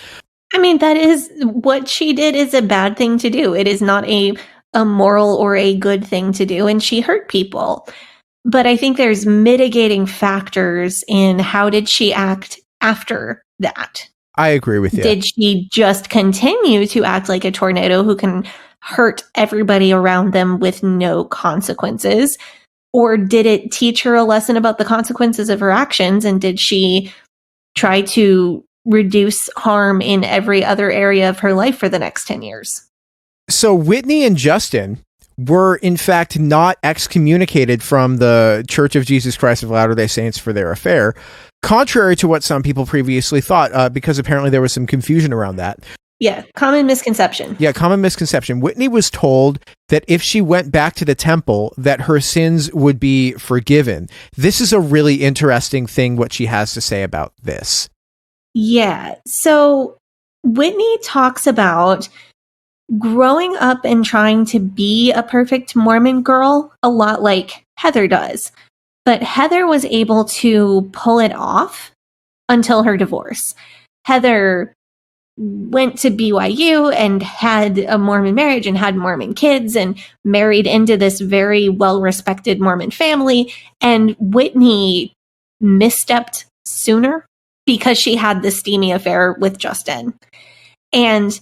Speaker 1: I mean, that is what she did is a bad thing to do. It is not a moral or a good thing to do. And she hurt people. But I think there's mitigating factors in how did she act after that.
Speaker 2: I agree with you.
Speaker 1: Did she just continue to act like a tornado who can hurt everybody around them with no consequences? Or did it teach her a lesson about the consequences of her actions? And did she try to reduce harm in every other area of her life for the next 10 years?
Speaker 2: So Whitney and Justin were in fact not excommunicated from the Church of Jesus Christ of Latter-day Saints for their affair, contrary to what some people previously thought, because apparently there was some confusion around that.
Speaker 1: Yeah, common misconception.
Speaker 2: Yeah, common misconception. Whitney was told that if she went back to the temple, that her sins would be forgiven. This is a really interesting thing, what she has to say about this.
Speaker 1: Yeah, so Whitney talks about growing up and trying to be a perfect Mormon girl, a lot like Heather does. But Heather was able to pull it off until her divorce. Heather went to BYU and had a Mormon marriage and had Mormon kids and married into this very well-respected Mormon family. And Whitney misstepped sooner because she had this steamy affair with Justin. And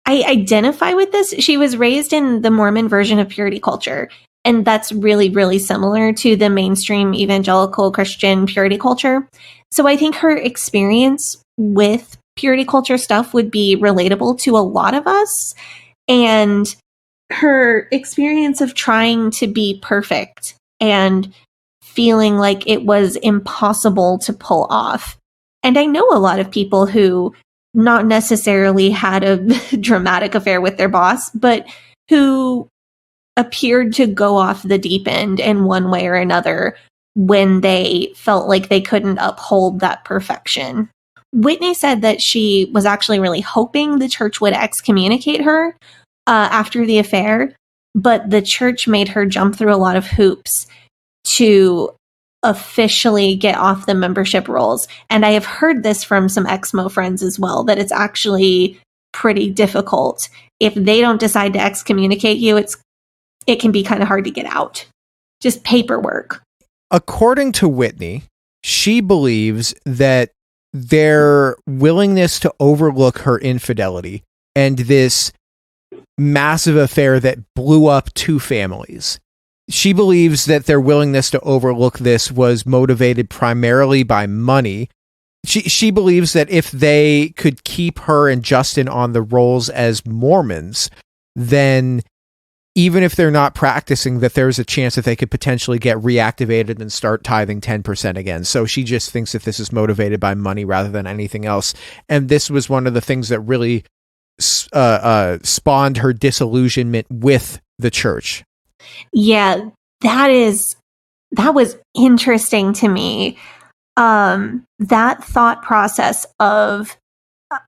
Speaker 1: I identify with this. She was raised in the Mormon version of purity culture. And that's really, really similar to the mainstream evangelical Christian purity culture. So I think her experience with purity culture stuff would be relatable to a lot of us. And her experience of trying to be perfect and feeling like it was impossible to pull off. And I know a lot of people who not necessarily had a dramatic affair with their boss, but who appeared to go off the deep end in one way or another when they felt like they couldn't uphold that perfection. Whitney said that she was actually really hoping the church would excommunicate her after the affair, but the church made her jump through a lot of hoops to officially get off the membership rolls. And I have heard this from some ex-Mo friends as well, that it's actually pretty difficult. If they don't decide to excommunicate you, it can be kind of hard to get out. Just paperwork.
Speaker 2: According to Whitney, she believes that their willingness to overlook her infidelity and this massive affair that blew up two families, she believes that their willingness to overlook this was motivated primarily by money. She believes that if they could keep her and Justin on the rolls as Mormons, then even if they're not practicing, that there's a chance that they could potentially get reactivated and start tithing 10% again. So she just thinks that this is motivated by money rather than anything else. And this was one of the things that really spawned her disillusionment with the church.
Speaker 1: Yeah, that was interesting to me. That thought process of,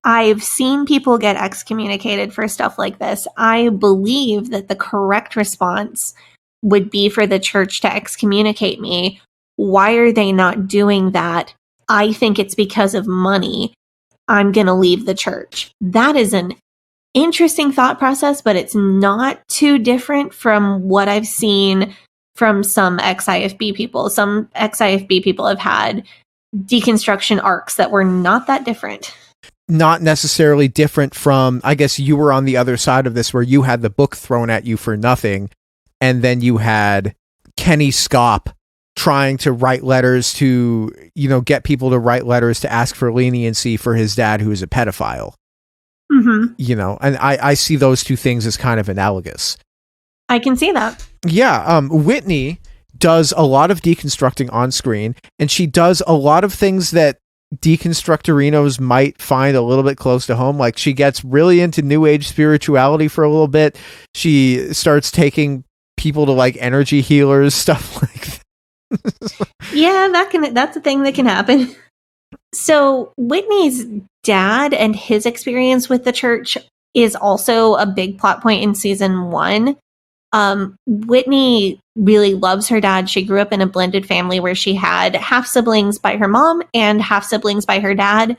Speaker 1: I've seen people get excommunicated for stuff like this. I believe that the correct response would be for the church to excommunicate me. Why are they not doing that? I think it's because of money. I'm going to leave the church. That is an interesting thought process, but it's not too different from what I've seen from some ex-IFB people. Some ex-IFB people have had deconstruction arcs that were not that different.
Speaker 2: Not necessarily different from, I guess you were on the other side of this where you had the book thrown at you for nothing. And then you had Kenny Scopp trying to write letters to, get people to write letters to ask for leniency for his dad, who is a pedophile.
Speaker 1: Mm-hmm.
Speaker 2: And I see those two things as kind of analogous.
Speaker 1: I can see that.
Speaker 2: Yeah. Whitney does a lot of deconstructing on screen, and she does a lot of things that deconstructorinos might find a little bit close to home. Like, she gets really into new age spirituality for a little bit. She starts taking people to like energy healers, stuff like that.
Speaker 1: Yeah, that's a thing that can happen. So Whitney's dad and his experience with the church is also a big plot point in season 1. Whitney really loves her dad. She grew up in a blended family where she had half siblings by her mom and half siblings by her dad.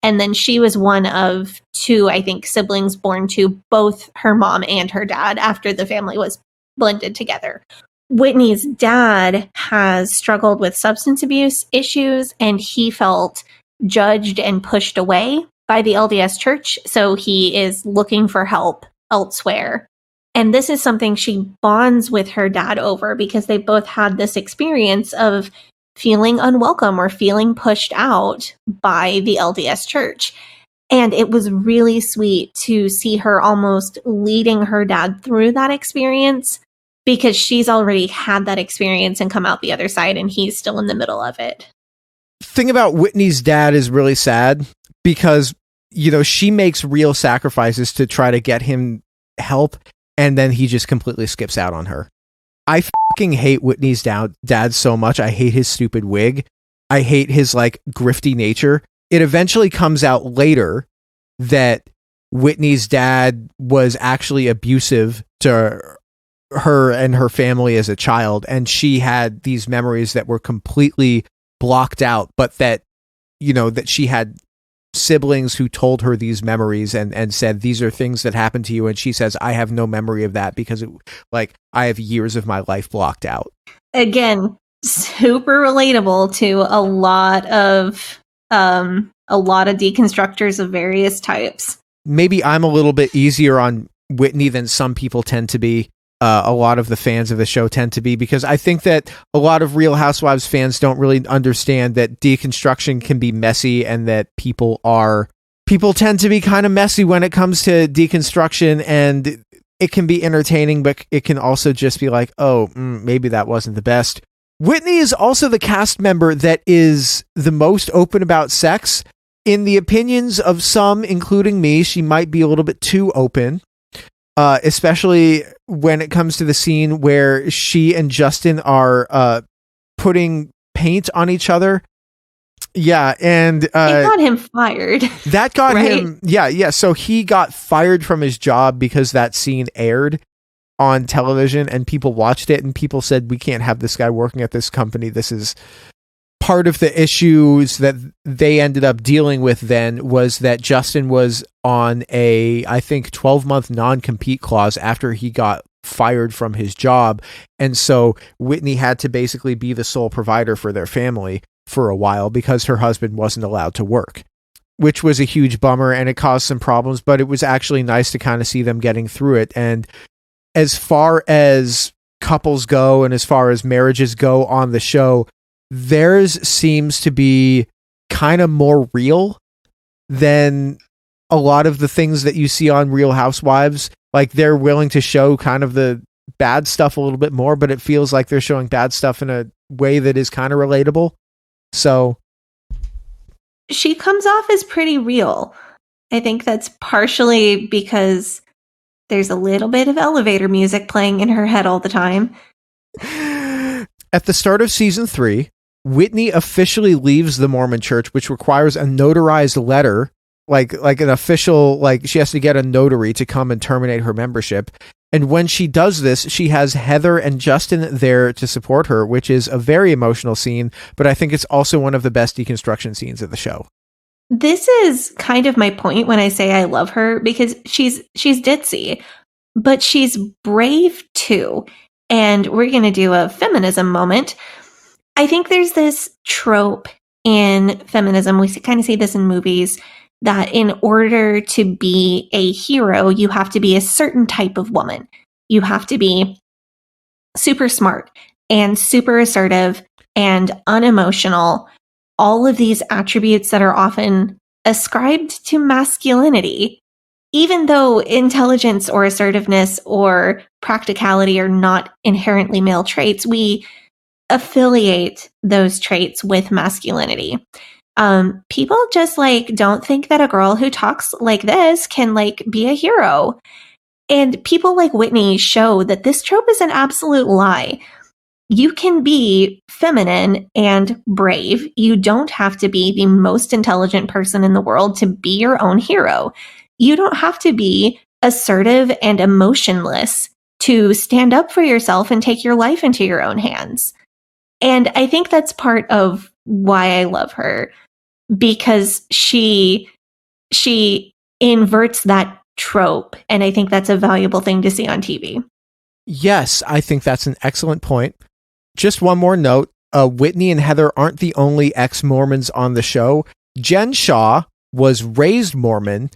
Speaker 1: And then she was one of 2, I think, siblings born to both her mom and her dad after the family was blended together. Whitney's dad has struggled with substance abuse issues, and he felt judged and pushed away by the LDS church. So he is looking for help elsewhere. And this is something she bonds with her dad over because they both had this experience of feeling unwelcome or feeling pushed out by the LDS church. And it was really sweet to see her almost leading her dad through that experience because she's already had that experience and come out the other side, and he's still in the middle of it.
Speaker 2: Thing about Whitney's dad is really sad because, you know, she makes real sacrifices to try to get him help, and then he just completely skips out on her. I fucking hate Whitney's dad so much. I hate his stupid wig. I hate his like grifty nature. It eventually comes out later that Whitney's dad was actually abusive to her and her family as a child, and she had these memories that were completely blocked out, but that, you know, that she had siblings who told her these memories and said, these are things that happened to you. And she says, I have no memory of that because I have years of my life blocked out.
Speaker 1: Again, super relatable to a lot of deconstructors of various types.
Speaker 2: Maybe I'm a little bit easier on Whitney than some people tend to be. A lot of the fans of the show tend to be, because I think that a lot of Real Housewives fans don't really understand that deconstruction can be messy, and that people tend to be kind of messy when it comes to deconstruction, and it can be entertaining, but it can also just be like, oh, maybe that wasn't the best. Whitney is also the cast member that is the most open about sex. In the opinions of some, including me, she might be a little bit too open. Especially when it comes to the scene where she and Justin are putting paint on each other. Yeah, and it
Speaker 1: got him fired.
Speaker 2: That got him. Yeah. So he got fired from his job because that scene aired on television, and people watched it, and people said, we can't have this guy working at this company. This is part of the issues that they ended up dealing with then, was that Justin was on a, I think, 12-month non-compete clause after he got fired from his job. And so Whitney had to basically be the sole provider for their family for a while because her husband wasn't allowed to work, which was a huge bummer, and it caused some problems, but it was actually nice to kind of see them getting through it. And as far as couples go, and as far as marriages go on the show, theirs seems to be kind of more real than a lot of the things that you see on Real Housewives. Like, they're willing to show kind of the bad stuff a little bit more, but it feels like they're showing bad stuff in a way that is kind of relatable. So
Speaker 1: she comes off as pretty real. I think that's partially because there's a little bit of elevator music playing in her head all the time.
Speaker 2: At the start of season 3, Whitney officially leaves the Mormon church, which requires a notarized letter, like an official, like she has to get a notary to come and terminate her membership. And when she does this, she has Heather and Justin there to support her, which is a very emotional scene, but I think it's also one of the best deconstruction scenes of the show.
Speaker 1: This is kind of my point when I say I love her, because she's ditzy, but she's brave too. And we're going to do a feminism moment. I think there's this trope in feminism, we kind of see this in movies, that in order to be a hero, you have to be a certain type of woman. You have to be super smart and super assertive and unemotional. All of these attributes that are often ascribed to masculinity, even though intelligence or assertiveness or practicality are not inherently male traits, we affiliate those traits with masculinity. People just don't think that a girl who talks like this can be a hero. And people like Whitney show that this trope is an absolute lie. You can be feminine and brave. You don't have to be the most intelligent person in the world to be your own hero. You don't have to be assertive and emotionless to stand up for yourself and take your life into your own hands. And I think that's part of why I love her, because she inverts that trope. And I think that's a valuable thing to see on TV.
Speaker 2: Yes, I think that's an excellent point. Just one more note. Whitney and Heather aren't the only ex-Mormons on the show. Jen Shaw was raised Mormon,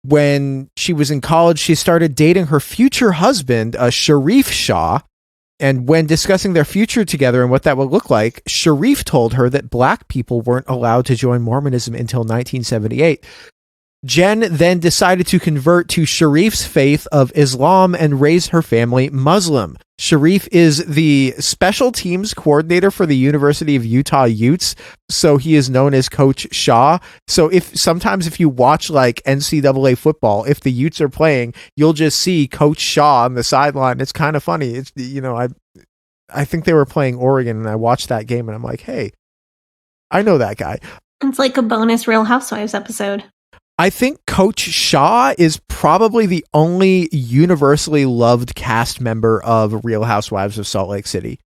Speaker 2: When she was in college, she started dating her future husband, Sharif Shah. And when discussing their future together and what that would look like, Sharif told her that black people weren't allowed to join Mormonism until 1978. Jen then decided to convert to Sharif's faith of Islam and raise her family Muslim. Sharif is the special teams coordinator for the University of Utah Utes, so he is known as Coach Shaw. So if you watch like NCAA football, if the Utes are playing, you'll just see Coach Shaw on the sideline. It's kind of funny. It's, you know, I think they were playing Oregon, and I watched that game, and I'm like, hey, I know that guy.
Speaker 1: It's like a bonus Real Housewives episode.
Speaker 2: I think Coach Shaw is probably the only universally loved cast member of Real Housewives of Salt Lake City.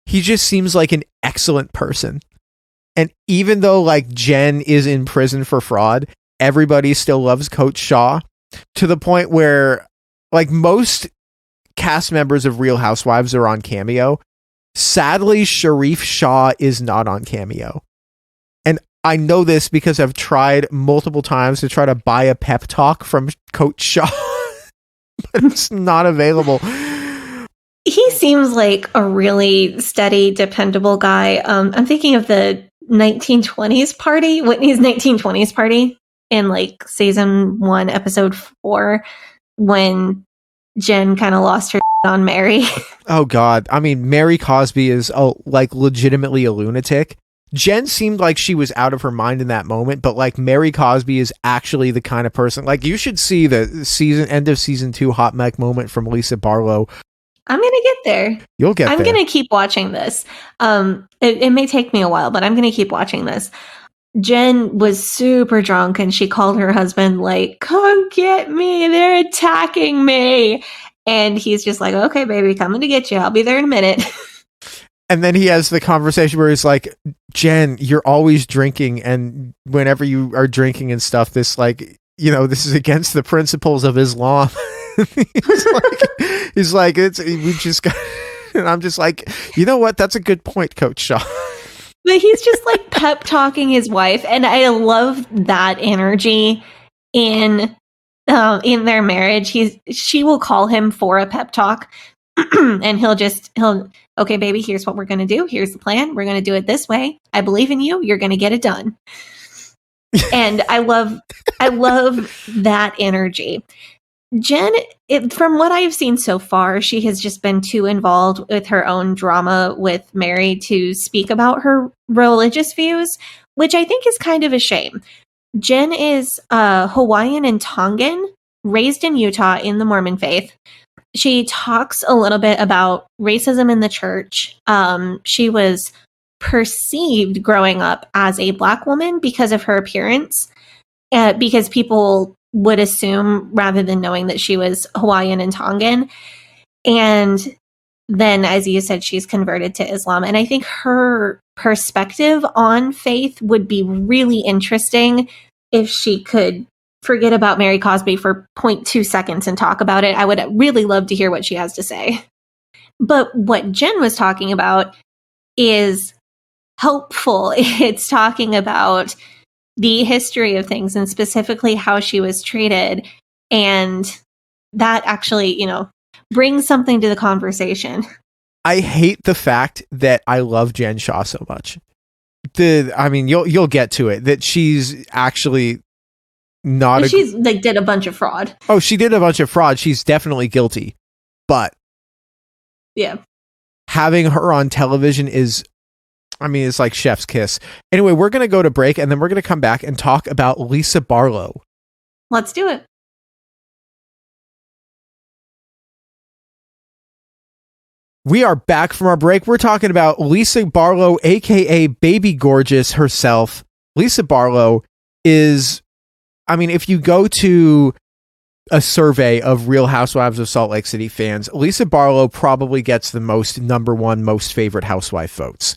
Speaker 2: He just seems like an excellent person. And even though like Jen is in prison for fraud, everybody still loves Coach Shaw, to the point where like most cast members of Real Housewives are on Cameo. Sadly, Sharif Shah is not on Cameo. I know this because I've tried multiple times to try to buy a pep talk from Coach Shaw, but it's not available.
Speaker 1: He seems like a really steady, dependable guy. I'm thinking of the 1920s party, Whitney's 1920s party in like season 1, episode 4, when Jen kind of lost her on Mary.
Speaker 2: Oh God. I mean, Mary Cosby is like legitimately a lunatic. Jen seemed like she was out of her mind in that moment, but like Mary Cosby is actually the kind of person, like you should see the end of season 2 hot mic moment from Lisa Barlow.
Speaker 1: I'm going to get there.
Speaker 2: You'll get there.
Speaker 1: I'm going to keep watching this. It may take me a while, but I'm going to keep watching this. Jen was super drunk and she called her husband like, come get me. They're attacking me. And he's just like, okay, baby, coming to get you. I'll be there in a minute.
Speaker 2: And then he has the conversation where he's like, Jen, you're always drinking. And whenever you are drinking and stuff, this like, you know, this is against the principles of Islam. he's like, we just got, and I'm just like, you know what? That's a good point, Coach Shaw.
Speaker 1: But he's just like pep talking his wife. And I love that energy in their marriage. She will call him for a pep talk. And he'll okay, baby, here's what we're going to do. Here's the plan. We're going to do it this way. I believe in you. You're going to get it done. And I love that energy. Jen, from what I've seen so far, she has just been too involved with her own drama with Mary to speak about her religious views, which I think is kind of a shame. Jen is Hawaiian and Tongan, raised in Utah in the Mormon faith. She talks a little bit about racism in the church. She was perceived growing up as a Black woman because of her appearance, because people would assume rather than knowing that she was Hawaiian and Tongan. And then, as you said, she's converted to Islam. And I think her perspective on faith would be really interesting if she could forget about Mary Cosby for 0.2 seconds and talk about it. I would really love to hear what she has to say. But what Jen was talking about is helpful. It's talking about the history of things and specifically how she was treated. And that actually, you know, brings something to the conversation.
Speaker 2: I hate the fact that I love Jen Shaw so much. You'll get to it, that she's actually not.
Speaker 1: She's like did a bunch of fraud.
Speaker 2: Oh, she did a bunch of fraud. She's definitely guilty. But
Speaker 1: yeah,
Speaker 2: having her on television is, it's like chef's kiss. Anyway, we're going to go to break and then we're going to come back and talk about Lisa Barlow.
Speaker 1: Let's do it.
Speaker 2: We are back from our break. We're talking about Lisa Barlow, aka Baby Gorgeous herself. Lisa Barlow is, if you go to a survey of Real Housewives of Salt Lake City fans, Lisa Barlow probably gets the number one most favorite housewife votes.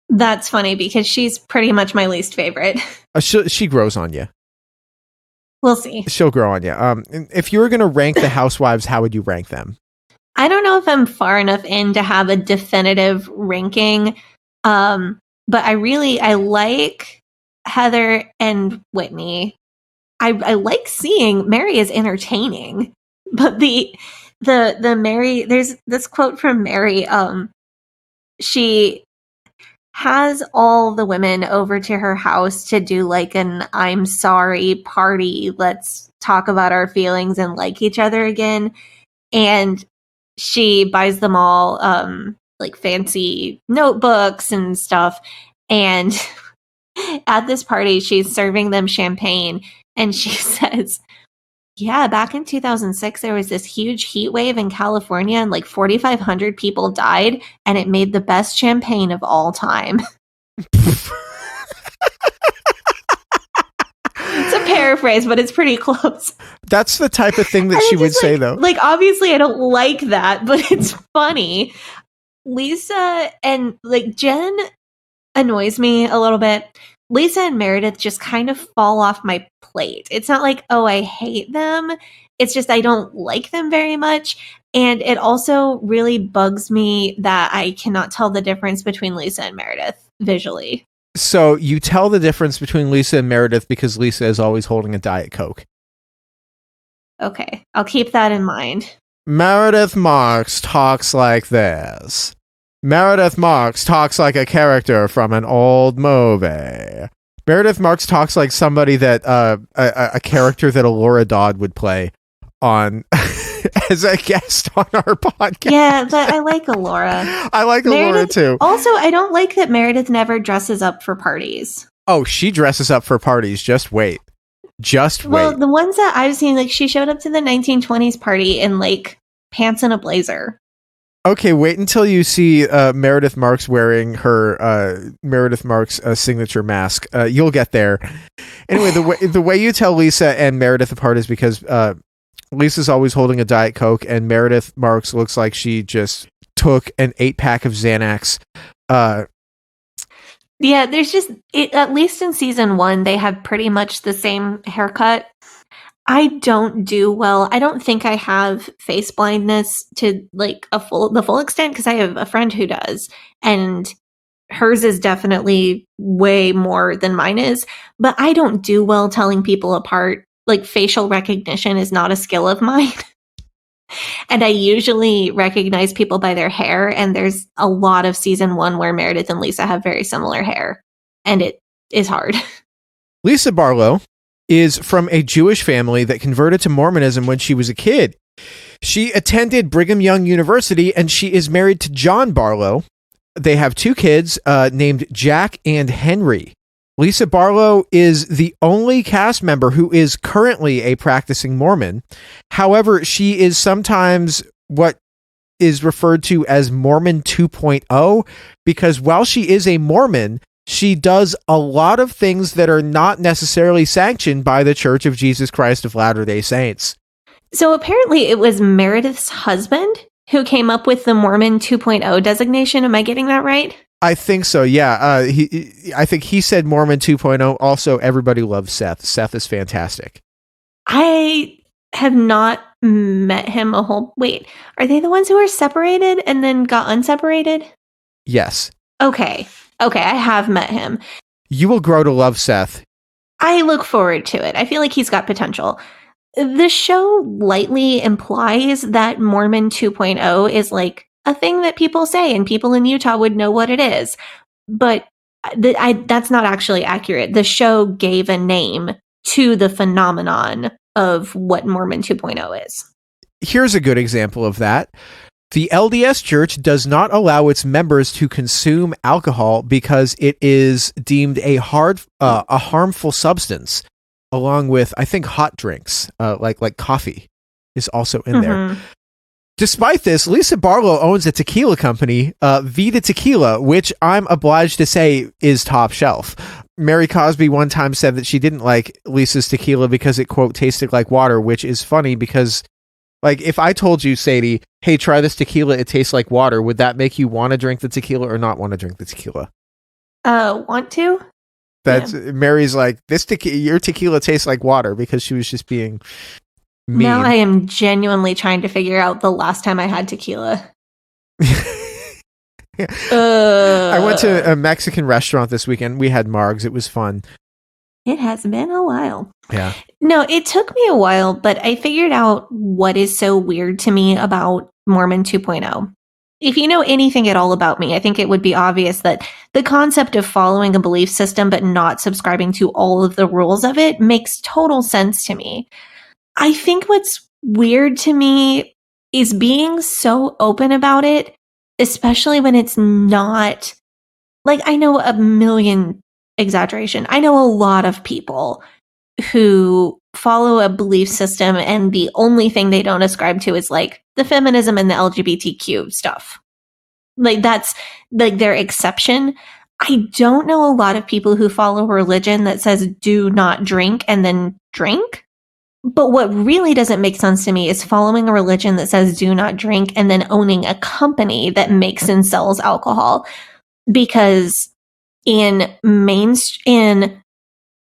Speaker 1: That's funny because she's pretty much my least favorite.
Speaker 2: She grows on you.
Speaker 1: We'll see.
Speaker 2: She'll grow on you. If you were going to rank the housewives, how would you rank them?
Speaker 1: I don't know if I'm far enough in to have a definitive ranking. But I like Heather and Whitney. I like seeing Mary is entertaining, but the Mary, there's this quote from Mary. She has all the women over to her house to do like an I'm sorry party. Let's talk about our feelings and like each other again. And she buys them all like fancy notebooks and stuff. And at this party, she's serving them champagne. And she says, yeah, back in 2006, there was this huge heat wave in California and like 4,500 people died. And it made the best champagne of all time. It's a paraphrase, but it's pretty close.
Speaker 2: That's the type of thing that she would say, though.
Speaker 1: Like, obviously, I don't like that, but it's funny. Lisa and, like, Jen annoys me a little bit. Lisa and Meredith just kind of fall off my plate. It's not like, oh, I hate them. It's just I don't like them very much. And it also really bugs me that I cannot tell the difference between Lisa and Meredith visually.
Speaker 2: So you tell the difference between Lisa and Meredith because Lisa is always holding a Diet Coke.
Speaker 1: Okay, I'll keep that in mind.
Speaker 2: Meredith Marks talks like this. Meredith Marks talks like a character from an old movie. Meredith Marks talks like somebody that a character that Laura Dodd would play on as a guest on our podcast.
Speaker 1: Yeah, but I like Laura.
Speaker 2: I like Laura too.
Speaker 1: Also, I don't like that Meredith never dresses up for parties.
Speaker 2: Oh, she dresses up for parties. Just wait. Just wait.
Speaker 1: Well, the ones that I've seen, like she showed up to the 1920s party in like pants and a blazer.
Speaker 2: Okay, wait until you see Meredith Marks wearing her Meredith Marks signature mask. You'll get there. Anyway, the way you tell Lisa and Meredith apart is because Lisa's always holding a Diet Coke, and Meredith Marks looks like she just took an 8-pack of Xanax.
Speaker 1: Yeah, there's just at least in season 1, they have pretty much the same haircut. I don't do well. I don't think I have face blindness to like the full extent because I have a friend who does, and hers is definitely way more than mine is. But I don't do well telling people apart. Like facial recognition is not a skill of mine. And I usually recognize people by their hair. And there's a lot of season 1 where Meredith and Lisa have very similar hair. And it is hard.
Speaker 2: Lisa Barlow is from a Jewish family that converted to Mormonism when she was a kid. She attended Brigham Young University, and she is married to John Barlow. They have 2 kids named Jack and Henry. Lisa Barlow is the only cast member who is currently a practicing Mormon. However, she is sometimes what is referred to as Mormon 2.0, because while she is a Mormon, she does a lot of things that are not necessarily sanctioned by the Church of Jesus Christ of Latter-day Saints.
Speaker 1: So apparently it was Meredith's husband who came up with the Mormon 2.0 designation. Am I getting that right?
Speaker 2: I think so, yeah. I think he said Mormon 2.0. Also, everybody loves Seth. Seth is fantastic.
Speaker 1: I have not met him a whole... Wait, are they the ones who were separated and then got unseparated?
Speaker 2: Yes.
Speaker 1: Okay, I have met him.
Speaker 2: You will grow to love Seth.
Speaker 1: I look forward to it. I feel like he's got potential. The show lightly implies that Mormon 2.0 is like a thing that people say and people in Utah would know what it is. But that's not actually accurate. The show gave a name to the phenomenon of what Mormon 2.0 is.
Speaker 2: Here's a good example of that. The LDS Church does not allow its members to consume alcohol because it is deemed a harmful substance, along with, I think, hot drinks, like coffee is also in there. Despite this, Lisa Barlow owns a tequila company, Vida Tequila, which I'm obliged to say is top shelf. Mary Cosby one time said that she didn't like Lisa's tequila because it, quote, tasted like water, which is funny because, like, if I told you, Sadie, hey, try this tequila, it tastes like water, would that make you want to drink the tequila or not want to drink the tequila?
Speaker 1: Want to?
Speaker 2: That's Mary's like, your tequila tastes like water, because she was just being mean.
Speaker 1: Now I am genuinely trying to figure out the last time I had tequila.
Speaker 2: I went to a Mexican restaurant this weekend. We had margs. It was fun.
Speaker 1: It has been a while.
Speaker 2: Yeah.
Speaker 1: No, it took me a while, but I figured out what is so weird to me about Mormon 2.0. If you know anything at all about me, I think it would be obvious that the concept of following a belief system but not subscribing to all of the rules of it makes total sense to me. I think what's weird to me is being so open about it, especially when it's not like I know a million exaggeration. I know a lot of people who follow a belief system and the only thing they don't ascribe to is like the feminism and the LGBTQ stuff. Like that's like their exception. I don't know a lot of people who follow a religion that says do not drink and then drink. But what really doesn't make sense to me is following a religion that says do not drink and then owning a company that makes and sells alcohol. Because in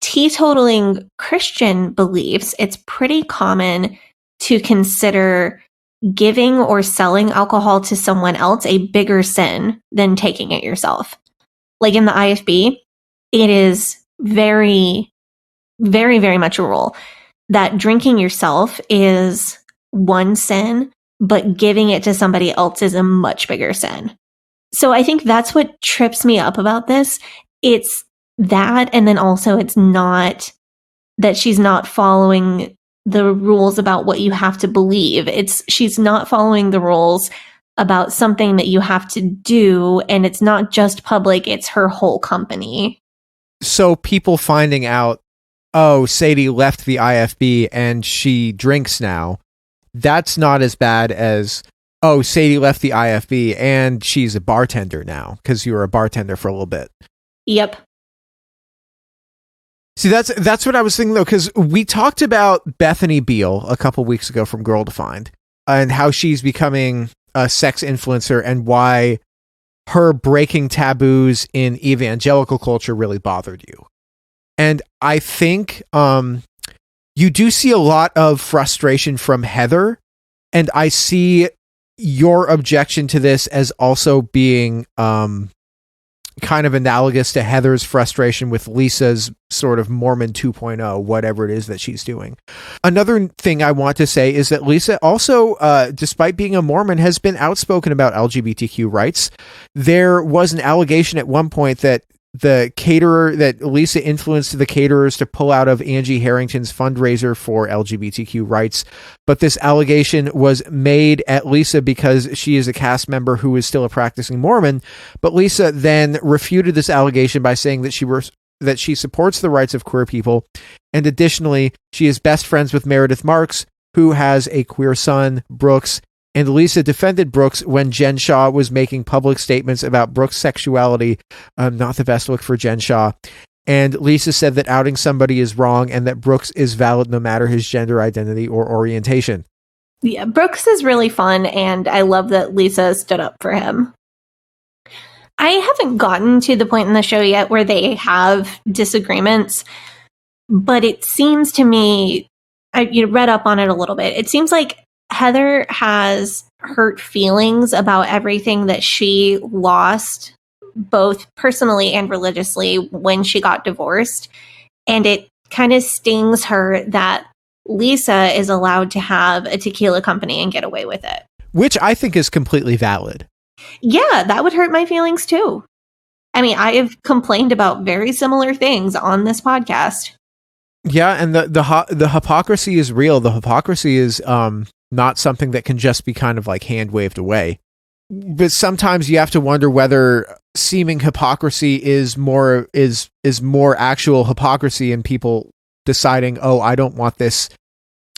Speaker 1: teetotaling Christian beliefs, it's pretty common to consider giving or selling alcohol to someone else a bigger sin than taking it yourself. Like in the IFB, it is very, very, very much a rule that drinking yourself is one sin, but giving it to somebody else is a much bigger sin. So I think that's what trips me up about this. It's that, and then also it's not that she's not following the rules about what you have to believe. It's she's not following the rules about something that you have to do, and it's not just public, it's her whole company.
Speaker 2: So people finding out, oh, Sadie left the IFB and she drinks now, that's not as bad as, oh, Sadie left the IFB and she's a bartender now, because you were a bartender for a little bit.
Speaker 1: Yep.
Speaker 2: See, that's what I was thinking, though, because we talked about Bethany Beal a couple weeks ago from Girl Defined and how she's becoming a sex influencer and why her breaking taboos in evangelical culture really bothered you. And I think you do see a lot of frustration from Heather, and I see your objection to this as also being kind of analogous to Heather's frustration with Lisa's sort of Mormon 2.0, whatever it is that she's doing. Another thing I want to say is that Lisa also, despite being a Mormon, has been outspoken about LGBTQ rights. There was an allegation at one point that that Lisa influenced the caterers to pull out of Angie Harrington's fundraiser for LGBTQ rights. But this allegation was made at Lisa because she is a cast member who is still a practicing Mormon. But Lisa then refuted this allegation by saying that she supports the rights of queer people. And additionally, she is best friends with Meredith Marks, who has a queer son, Brooks. And Lisa defended Brooks when Jen Shaw was making public statements about Brooks' sexuality. Not the best look for Jen Shaw. And Lisa said that outing somebody is wrong and that Brooks is valid no matter his gender identity or orientation.
Speaker 1: Yeah, Brooks is really fun, and I love that Lisa stood up for him. I haven't gotten to the point in the show yet where they have disagreements, but it seems to me, I read up on it a little bit, it seems like Heather has hurt feelings about everything that she lost, both personally and religiously, when she got divorced. And it kind of stings her that Lisa is allowed to have a tequila company and get away with it.
Speaker 2: Which I think is completely valid.
Speaker 1: Yeah, that would hurt my feelings too. I mean, I have complained about very similar things on this podcast.
Speaker 2: Yeah, and the hypocrisy is real. The hypocrisy is not something that can just be kind of like hand waved away. But sometimes you have to wonder whether seeming hypocrisy is more actual hypocrisy, and people deciding, oh, I don't want this,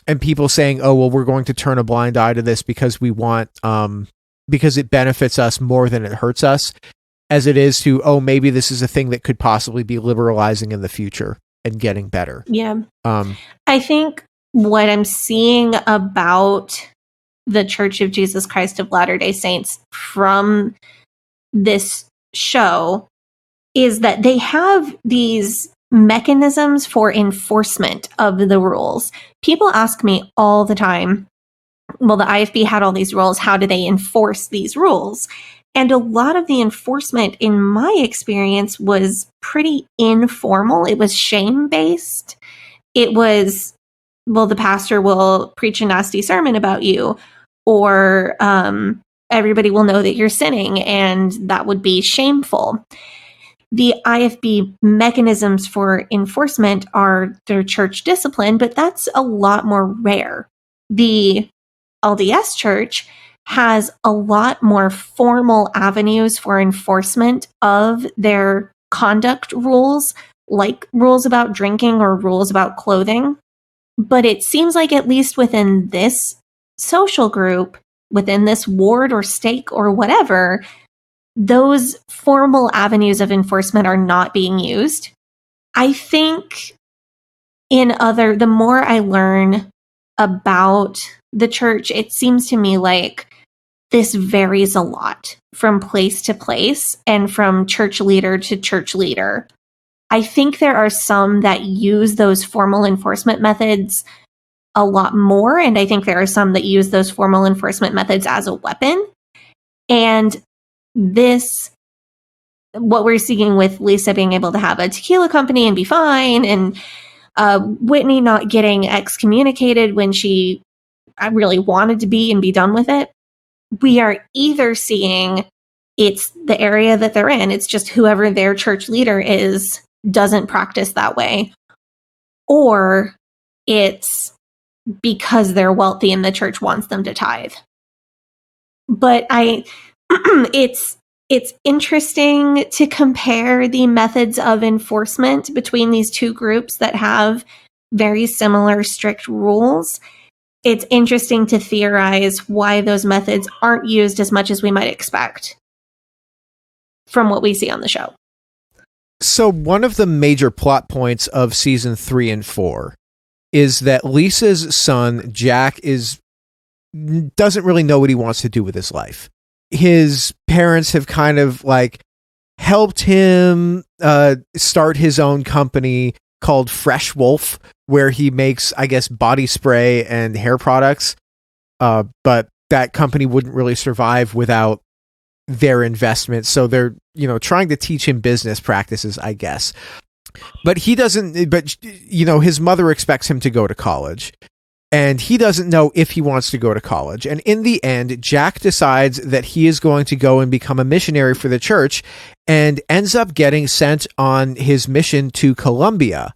Speaker 2: and people saying, oh, well, we're going to turn a blind eye to this because we want because it benefits us more than it hurts us, as it is to, oh, maybe this is a thing that could possibly be liberalizing in the future and getting better.
Speaker 1: Yeah. I think what I'm seeing about the Church of Jesus Christ of Latter-day Saints from this show is that they have these mechanisms for enforcement of the rules. People ask me all the time, well, the IFB had all these rules. How do they enforce these rules? And a lot of the enforcement, in my experience, was pretty informal. It was shame-based. It was, well, the pastor will preach a nasty sermon about you, or everybody will know that you're sinning, and that would be shameful. The IFB mechanisms for enforcement are their church discipline, but that's a lot more rare. The LDS church has a lot more formal avenues for enforcement of their conduct rules, like rules about drinking or rules about clothing. But it seems like, at least within this social group, within this ward or stake or whatever, those formal avenues of enforcement are not being used. I think the more I learn about the church, it seems to me like this varies a lot from place to place and from church leader to church leader. I think there are some that use those formal enforcement methods a lot more, and I think there are some that use those formal enforcement methods as a weapon. And what we're seeing with Lisa being able to have a tequila company and be fine, and Whitney not getting excommunicated when she really wanted to be and be done with it, we are either seeing it's the area that they're in, it's just whoever their church leader is doesn't practice that way, or it's because they're wealthy and the church wants them to tithe. But it's interesting to compare the methods of enforcement between these two groups that have very similar strict rules. It's interesting to theorize why those methods aren't used as much as we might expect from what we see on the show.
Speaker 2: So one of the major plot points of season 3 and 4 is that Lisa's son, Jack, doesn't really know what he wants to do with his life. His parents have kind of like helped him start his own company called Fresh Wolf, where he makes, I guess, body spray and hair products. But that company wouldn't really survive without their investment. So they're, trying to teach him business practices, I guess. But his mother expects him to go to college. And he doesn't know if he wants to go to college. And in the end, Jack decides that he is going to go and become a missionary for the church and ends up getting sent on his mission to Colombia.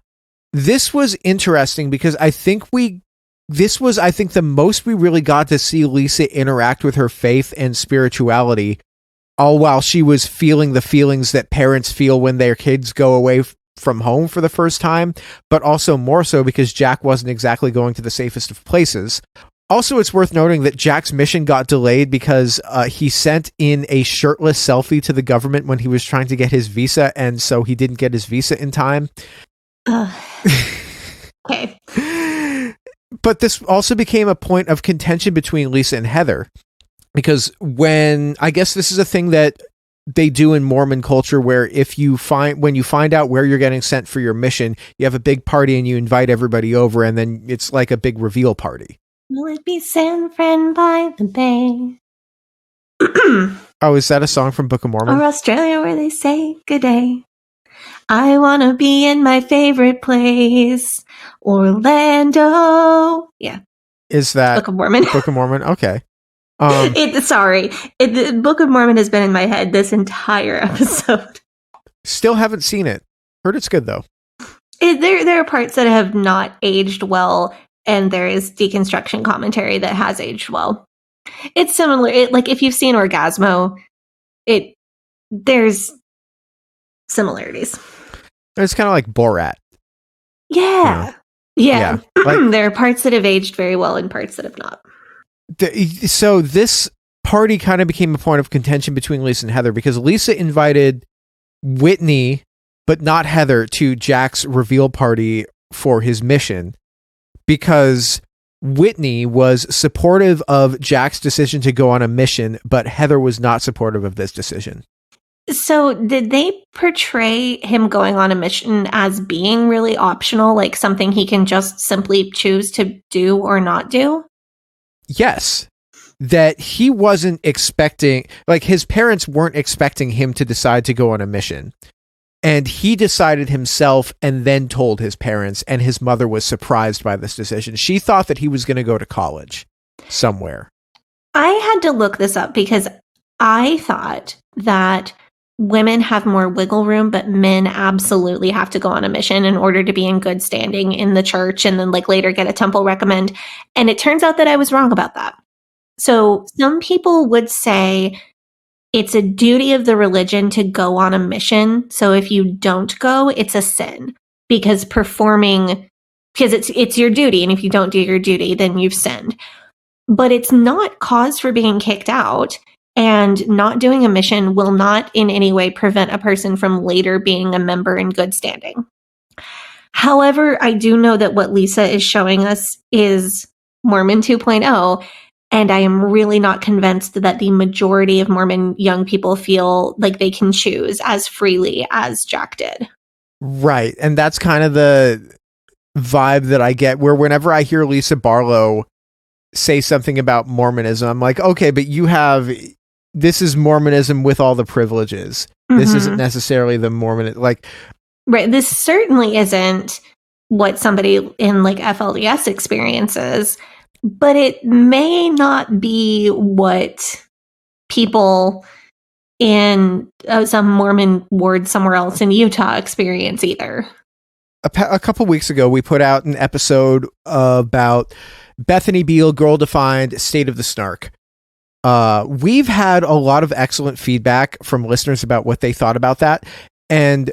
Speaker 2: This was interesting because I think the most we really got to see Lisa interact with her faith and spirituality, all while she was feeling the feelings that parents feel when their kids go away from home for the first time, but also more so because Jack wasn't exactly going to the safest of places. Also, it's worth noting that Jack's mission got delayed because he sent in a shirtless selfie to the government when he was trying to get his visa, and so he didn't get his visa in time.
Speaker 1: Okay.
Speaker 2: But this also became a point of contention between Lisa and Heather, because I guess this is a thing that they do in Mormon culture, where when you find out where you're getting sent for your mission, you have a big party and you invite everybody over, and then it's like a big reveal party.
Speaker 1: Will it be San Fran by the Bay?
Speaker 2: Oh, is that a song from Book of Mormon?
Speaker 1: Or Australia, where they say good day. I want to be in my favorite place, Orlando. Yeah.
Speaker 2: Is that
Speaker 1: Book of Mormon?
Speaker 2: Book of Mormon? Okay.
Speaker 1: The Book of Mormon has been in my head this entire episode.
Speaker 2: Still haven't seen it. Heard it's good though.
Speaker 1: There are parts that have not aged well, and there is deconstruction commentary that has aged well. It's similar. Like if you've seen Orgasmo, there's similarities.
Speaker 2: It's kind of like Borat.
Speaker 1: Yeah. Yeah.
Speaker 2: Like,
Speaker 1: there are parts that have aged very well and parts that have not.
Speaker 2: So this party kind of became a point of contention between Lisa and Heather, because Lisa invited Whitney, but not Heather, to Jack's reveal party for his mission, because Whitney was supportive of Jack's decision to go on a mission, but Heather was not supportive of this decision.
Speaker 1: So did they portray him going on a mission as being really optional, like something he can just simply choose to do or not do?
Speaker 2: Yes. that he wasn't expecting, like his parents weren't expecting him to decide to go on a mission. And he decided himself and then told his parents, and his mother was surprised by this decision. She thought that he was going to go to college somewhere.
Speaker 1: I had to look this up because I thought that women have more wiggle room, but men absolutely have to go on a mission in order to be in good standing in the church and then like later get a temple recommend. And it turns out that I was wrong about that. So some people would say it's a duty of the religion to go on a mission. So if you don't go, it's a sin because it's your duty. And if you don't do your duty, then you've sinned. But it's not cause for being kicked out. And not doing a mission will not in any way prevent a person from later being a member in good standing. However, I do know that what Lisa is showing us is Mormon 2.0. And I am really not convinced that the majority of Mormon young people feel like they can choose as freely as Jack did.
Speaker 2: Right. And that's kind of the vibe that I get, where whenever I hear Lisa Barlow say something about Mormonism, I'm like, okay, but this is Mormonism with all the privileges. Mm-hmm. This isn't necessarily the Mormon, like,
Speaker 1: right. This certainly isn't what somebody in like FLDS experiences, but it may not be what people in some Mormon ward somewhere else in Utah experience either.
Speaker 2: A couple weeks ago, we put out an episode about Bethany Beal, Girl Defined, State of the Snark. We've had a lot of excellent feedback from listeners about what they thought about that. And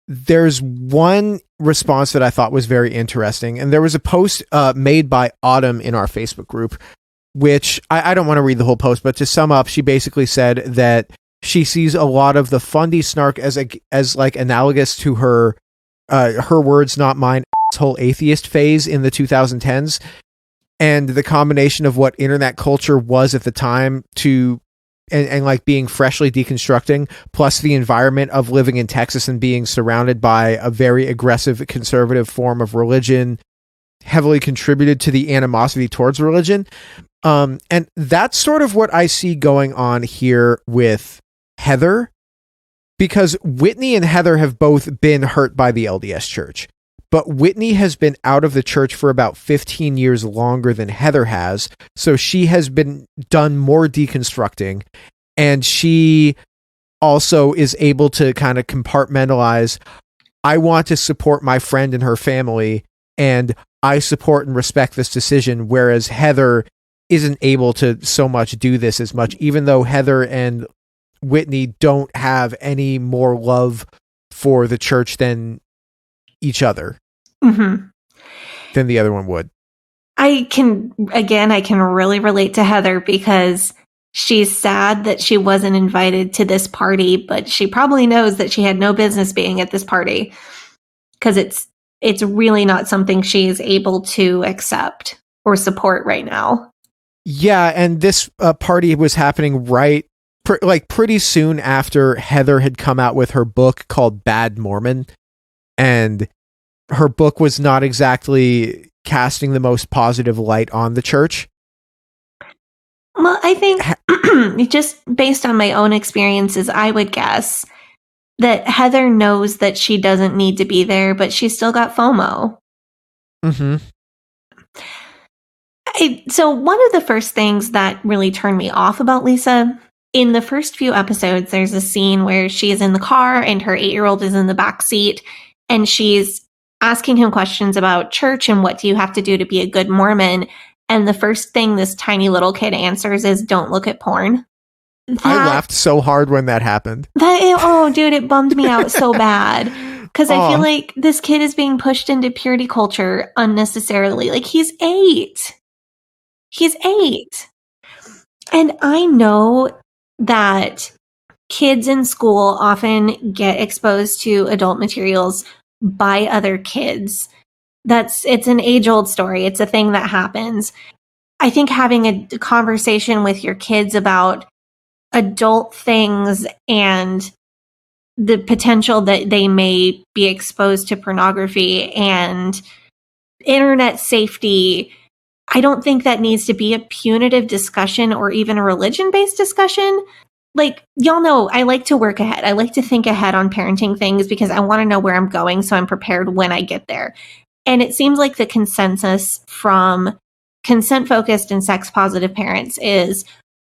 Speaker 2: there's one response that I thought was very interesting. And there was a post made by Autumn in our Facebook group, which I don't want to read the whole post, but to sum up, she basically said that she sees a lot of the fundy snark as like analogous to her words, not mine, whole atheist phase in the 2010s. And the combination of what internet culture was at the time and like being freshly deconstructing, plus the environment of living in Texas and being surrounded by a very aggressive conservative form of religion, heavily contributed to the animosity towards religion. And that's sort of what I see going on here with Heather, because Whitney and Heather have both been hurt by the LDS Church. But Whitney has been out of the church for about 15 years longer than Heather has. So she has done more deconstructing. And she also is able to kind of compartmentalize. I want to support my friend and her family, and I support and respect this decision. Whereas Heather isn't able to so much do this as much, even though Heather and Whitney don't have any more love for the church than each other. Mm-hmm. Than the other one would.
Speaker 1: I can really relate to Heather because she's sad that she wasn't invited to this party, but she probably knows that she had no business being at this party because it's really not something she is able to accept or support right now.
Speaker 2: Yeah, and this party was happening pretty soon after Heather had come out with her book called Bad Mormon, and her book was not exactly casting the most positive light on the church.
Speaker 1: Well, I think just based on my own experiences, I would guess that Heather knows that she doesn't need to be there, but she's still got FOMO. Mm-hmm. So one of the first things that really turned me off about Lisa, in the first few episodes, there's a scene where she is in the car and her 8-year-old is in the back seat, and she's asking him questions about church and what do you have to do to be a good Mormon. And the first thing this tiny little kid answers is, don't look at porn.
Speaker 2: I laughed so hard when that happened.
Speaker 1: Dude, it bummed me out so bad. Because I feel like this kid is being pushed into purity culture unnecessarily. Like, he's 8. He's 8. And I know that kids in school often get exposed to adult materials by other kids. It's an age-old story. It's a thing that happens. I think having a conversation with your kids about adult things and the potential that they may be exposed to pornography and internet safety, I don't think that needs to be a punitive discussion or even a religion-based discussion. Like, y'all know, I like to work ahead. I like to think ahead on parenting things because I want to know where I'm going so I'm prepared when I get there. And it seems like the consensus from consent-focused and sex-positive parents is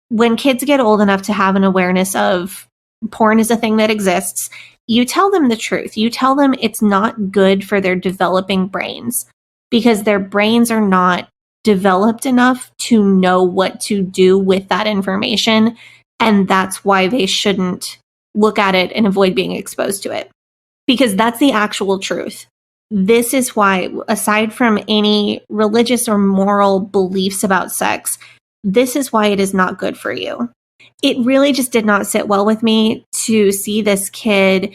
Speaker 1: when kids get old enough to have an awareness of porn is a thing that exists, you tell them the truth. You tell them it's not good for their developing brains because their brains are not developed enough to know what to do with that information. And that's why they shouldn't look at it and avoid being exposed to it. Because that's the actual truth. This is why, aside from any religious or moral beliefs about sex, this is why it is not good for you. It really just did not sit well with me to see this kid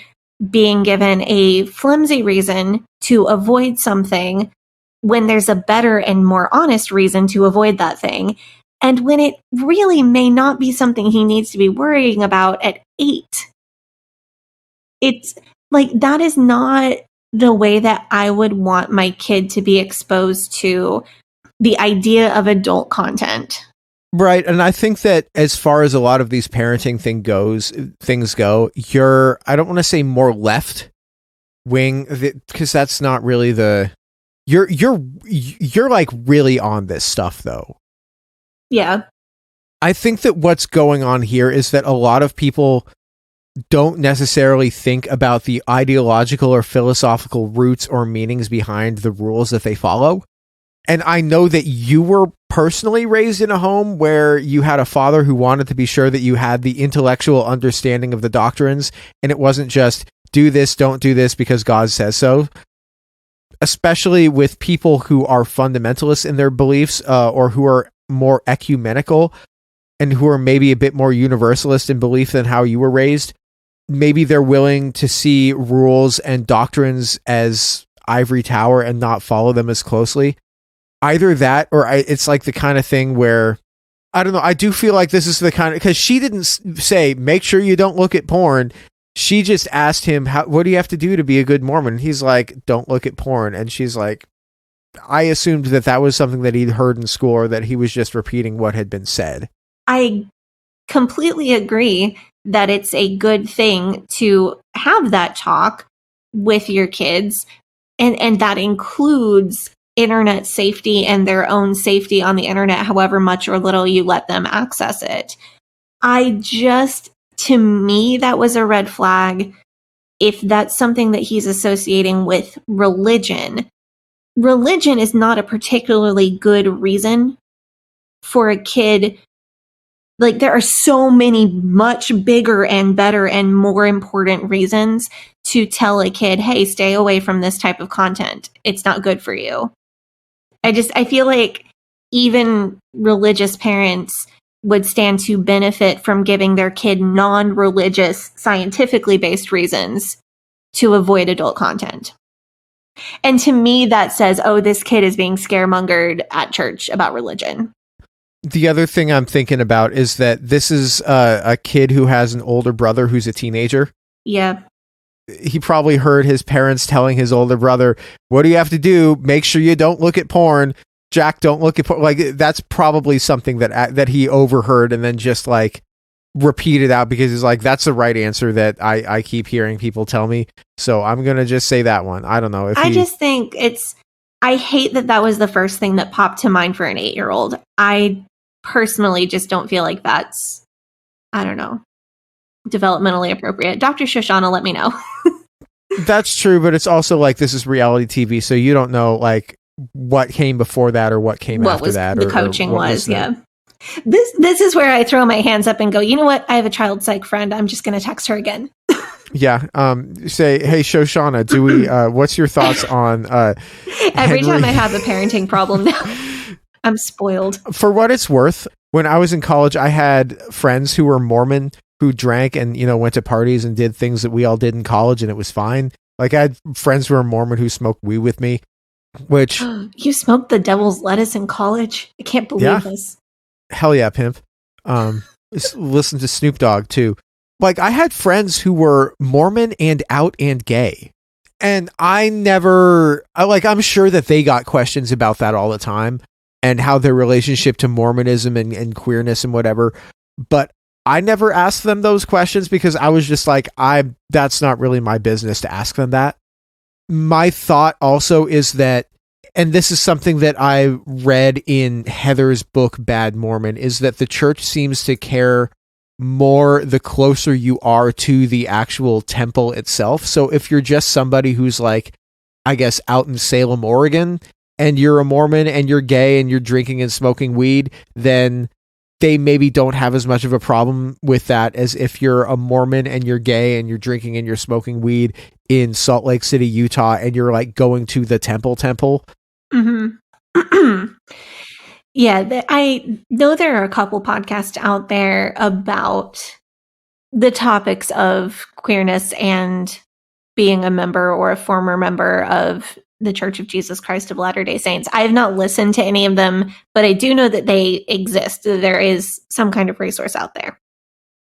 Speaker 1: being given a flimsy reason to avoid something when there's a better and more honest reason to avoid that thing. And when it really may not be something he needs to be worrying about at 8. It's like, that is not the way that I would want my kid to be exposed to the idea of adult content.
Speaker 2: Right. And I think that as far as a lot of these parenting things go, you're, I don't want to say more left wing, because that's not really you're like really on this stuff though.
Speaker 1: Yeah.
Speaker 2: I think that what's going on here is that a lot of people don't necessarily think about the ideological or philosophical roots or meanings behind the rules that they follow. And I know that you were personally raised in a home where you had a father who wanted to be sure that you had the intellectual understanding of the doctrines, and it wasn't just do this, don't do this because God says so. Especially with people who are fundamentalists in their beliefs, or who are more ecumenical and who are maybe a bit more universalist in belief than how you were raised. Maybe they're willing to see rules and doctrines as ivory tower and not follow them as closely. Either that, or it's like the kind of thing where, I don't know, I do feel like this is the kind of, because she didn't say, make sure you don't look at porn. She just asked him, what do you have to do to be a good Mormon? And he's like, don't look at porn. And she's like, I assumed that was something that he'd heard in school, or that he was just repeating what had been said.
Speaker 1: I completely agree that it's a good thing to have that talk with your kids. And that includes internet safety and their own safety on the internet, however much or little you let them access it. To me, that was a red flag if that's something that he's associating with religion. Religion is not a particularly good reason for a kid. Like, there are so many much bigger and better and more important reasons to tell a kid, hey, stay away from this type of content. It's not good for you. I feel like even religious parents would stand to benefit from giving their kid non-religious, scientifically based reasons to avoid adult content. And to me, that says, oh, this kid is being scaremongered at church about religion.
Speaker 2: The other thing I'm thinking about is that this is a kid who has an older brother who's a teenager.
Speaker 1: Yeah.
Speaker 2: He probably heard his parents telling his older brother, what do you have to do? Make sure you don't look at porn. Jack, don't look at porn. Like, that's probably something that he overheard and then just like repeated out because he's like, that's the right answer that I keep hearing people tell me. So I'm going to just say that one. I don't know.
Speaker 1: Just think I hate that was the first thing that popped to mind for an 8-year-old. I personally just don't feel like that's, I don't know, developmentally appropriate. Dr. Shoshana, let me know.
Speaker 2: That's true, but it's also like, this is reality TV, so you don't know like what came before that or what came after that.
Speaker 1: The coaching was. This is where I throw my hands up and go, you know what? I have a child psych friend. I'm just going to text her again.
Speaker 2: Yeah. Say, hey, Shoshana, do we? What's your thoughts on?
Speaker 1: Every time I have a parenting problem now, I'm spoiled.
Speaker 2: For what it's worth, when I was in college, I had friends who were Mormon who drank and went to parties and did things that we all did in college, and it was fine. Like, I had friends who were Mormon who smoked weed with me, which
Speaker 1: you smoked the devil's lettuce in college. I can't believe this.
Speaker 2: Hell yeah, pimp. Listen to Snoop Dogg too. Like, I had friends who were Mormon and out and gay. And I'm sure that they got questions about that all the time. and how their relationship to Mormonism and queerness and whatever. But I never asked them those questions because I was just like, that's not really my business to ask them that. My thought also is that, and this is something that I read in Heather's book, Bad Mormon, is that the church seems to care more the closer you are to the actual temple itself. So if you're just somebody who's like, I guess, out in Salem, Oregon, and you're a Mormon and you're gay and you're drinking and smoking weed, then they maybe don't have as much of a problem with that as if you're a Mormon and you're gay and you're drinking and you're smoking weed in Salt Lake City, Utah, and you're like going to the temple.
Speaker 1: Mm-hmm. Yeah, I know there are a couple podcasts out there about the topics of queerness and being a member or a former member of the Church of Jesus Christ of Latter-day Saints. I have not listened to any of them, but I do know that they exist. There is some kind of resource out there.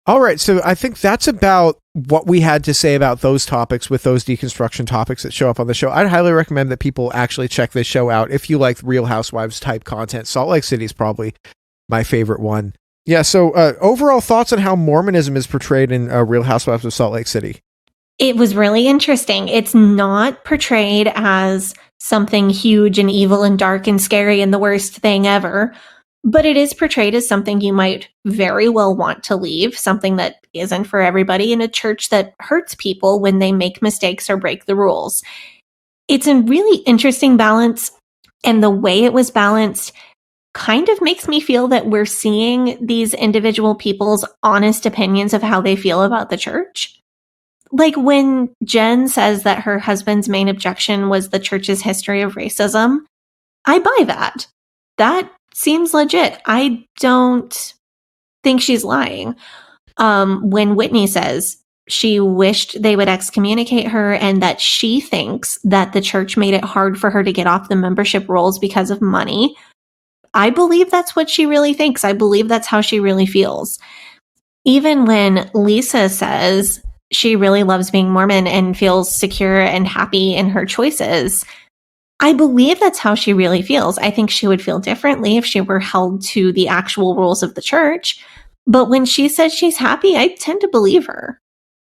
Speaker 2: All right, so I think that's about what we had to say about those topics with those deconstruction topics that show up on the show. I'd highly recommend that people actually check this show out if you like Real Housewives type content. Salt Lake City is probably my favorite one. Yeah, so overall thoughts on how Mormonism is portrayed in Real Housewives of Salt Lake City?
Speaker 1: It was really interesting. It's not portrayed as something huge and evil and dark and scary and the worst thing ever. But it is portrayed as something you might very well want to leave, something that isn't for everybody, in a church that hurts people when they make mistakes or break the rules. It's a really interesting balance, and the way it was balanced kind of makes me feel that we're seeing these individual people's honest opinions of how they feel about the church. Like when Jen says that her husband's main objection was the church's history of racism, I buy that. That seems legit. I don't think she's lying. When Whitney says she wished they would excommunicate her and that she thinks that the church made it hard for her to get off the membership rolls because of money, I believe that's what she really thinks. I believe that's how she really feels. Even when Lisa says she really loves being Mormon and feels secure and happy in her choices, I believe that's how she really feels. I think she would feel differently if she were held to the actual rules of the church. But when she says she's happy, I tend to believe her.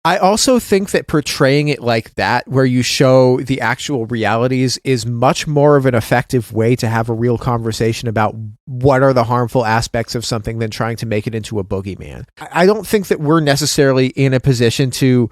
Speaker 2: I also think that portraying it like that, where you show the actual realities, is much more of an effective way to have a real conversation about what are the harmful aspects of something than trying to make it into a boogeyman. I don't think that we're necessarily in a position to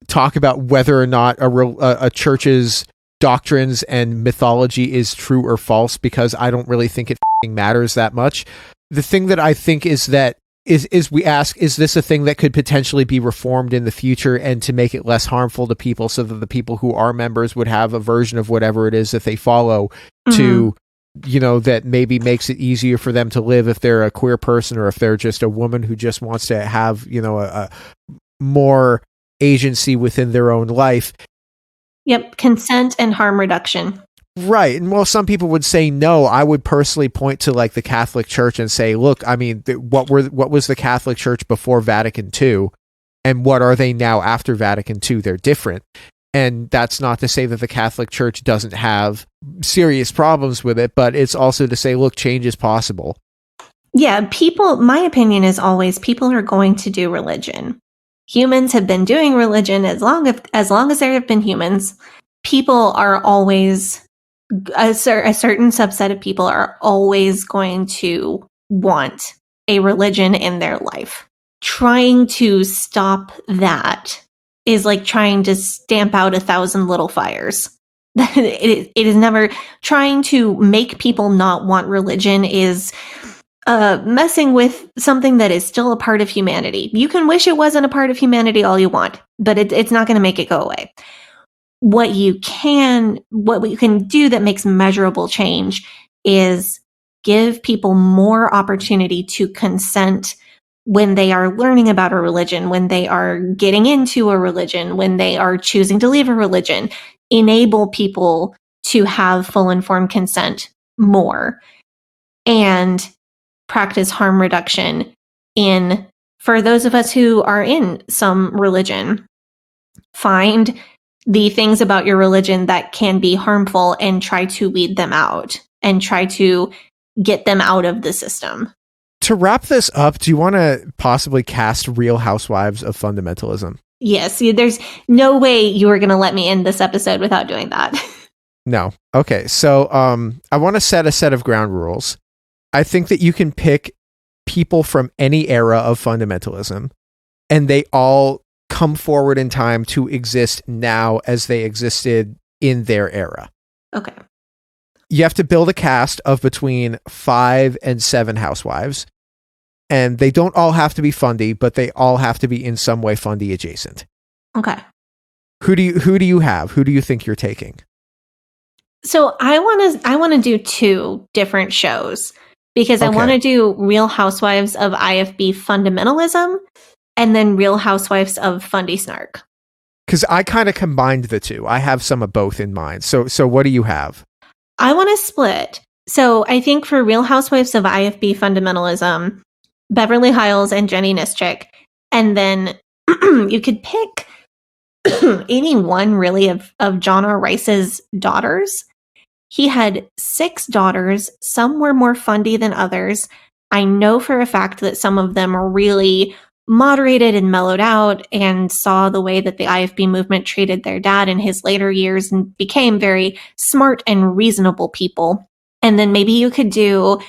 Speaker 2: talk about whether or not a church's doctrines and mythology is true or false, because I don't really think it matters that much. The thing that I think is that is we ask, is this a thing that could potentially be reformed in the future and to make it less harmful to people so that the people who are members would have a version of whatever it is that they follow to, you know, that maybe makes it easier for them to live if they're a queer person or if they're just a woman who just wants to have, you know, a more agency within their own life.
Speaker 1: Yep. Consent and harm reduction.
Speaker 2: Right. And while some people would say no, I would personally point to like the Catholic Church and say, look, I mean, what was the Catholic Church before Vatican II and what are they now after Vatican II? They're different. And that's not to say that the Catholic Church doesn't have serious problems with it, but it's also to say, look, change is possible.
Speaker 1: Yeah, my opinion is always people are going to do religion. Humans have been doing religion as long as there have been humans. People are always, a certain subset of people are always going to want a religion in their life. Trying to stop that is like trying to stamp out 1,000 little fires. It is never trying to make people not want religion is messing with something that is still a part of humanity. You can wish it wasn't a part of humanity all you want, but it's not going to make it go away. What you can do that makes measurable change is give people more opportunity to consent when they are learning about a religion, when they are getting into a religion, when they are choosing to leave a religion. Enable people to have full informed consent more and practice harm reduction for those of us who are in some religion. Find the things about your religion that can be harmful and try to weed them out and try to get them out of the system.
Speaker 2: To wrap this up, do you want to possibly cast Real Housewives of Fundamentalism?
Speaker 1: Yes, there's no way you are going to let me end this episode without doing that.
Speaker 2: No. Okay. So I want to set a set of ground rules. I think that you can pick people from any era of fundamentalism, and they all come forward in time to exist now as they existed in their era.
Speaker 1: Okay.
Speaker 2: You have to build a cast of between 5 and 7 housewives, and they don't all have to be fundy, but they all have to be in some way fundy adjacent.
Speaker 1: Okay.
Speaker 2: Who do you have? Who do you think you're taking?
Speaker 1: So I want to do 2 different shows because I want to do Real Housewives of IFB Fundamentalism and then Real Housewives of Fundy Snark.
Speaker 2: Because I kind of combined the 2. I have some of both in mind. So what do you have?
Speaker 1: I want to split. So I think for Real Housewives of IFB Fundamentalism, Beverly Hiles and Jenny Nischik, and then you could pick any one really of John R. Rice's daughters. He had 6 daughters. Some were more fundy than others. I know for a fact that some of them are really moderated and mellowed out and saw the way that the IFB movement treated their dad in his later years and became very smart and reasonable people. And then maybe you could do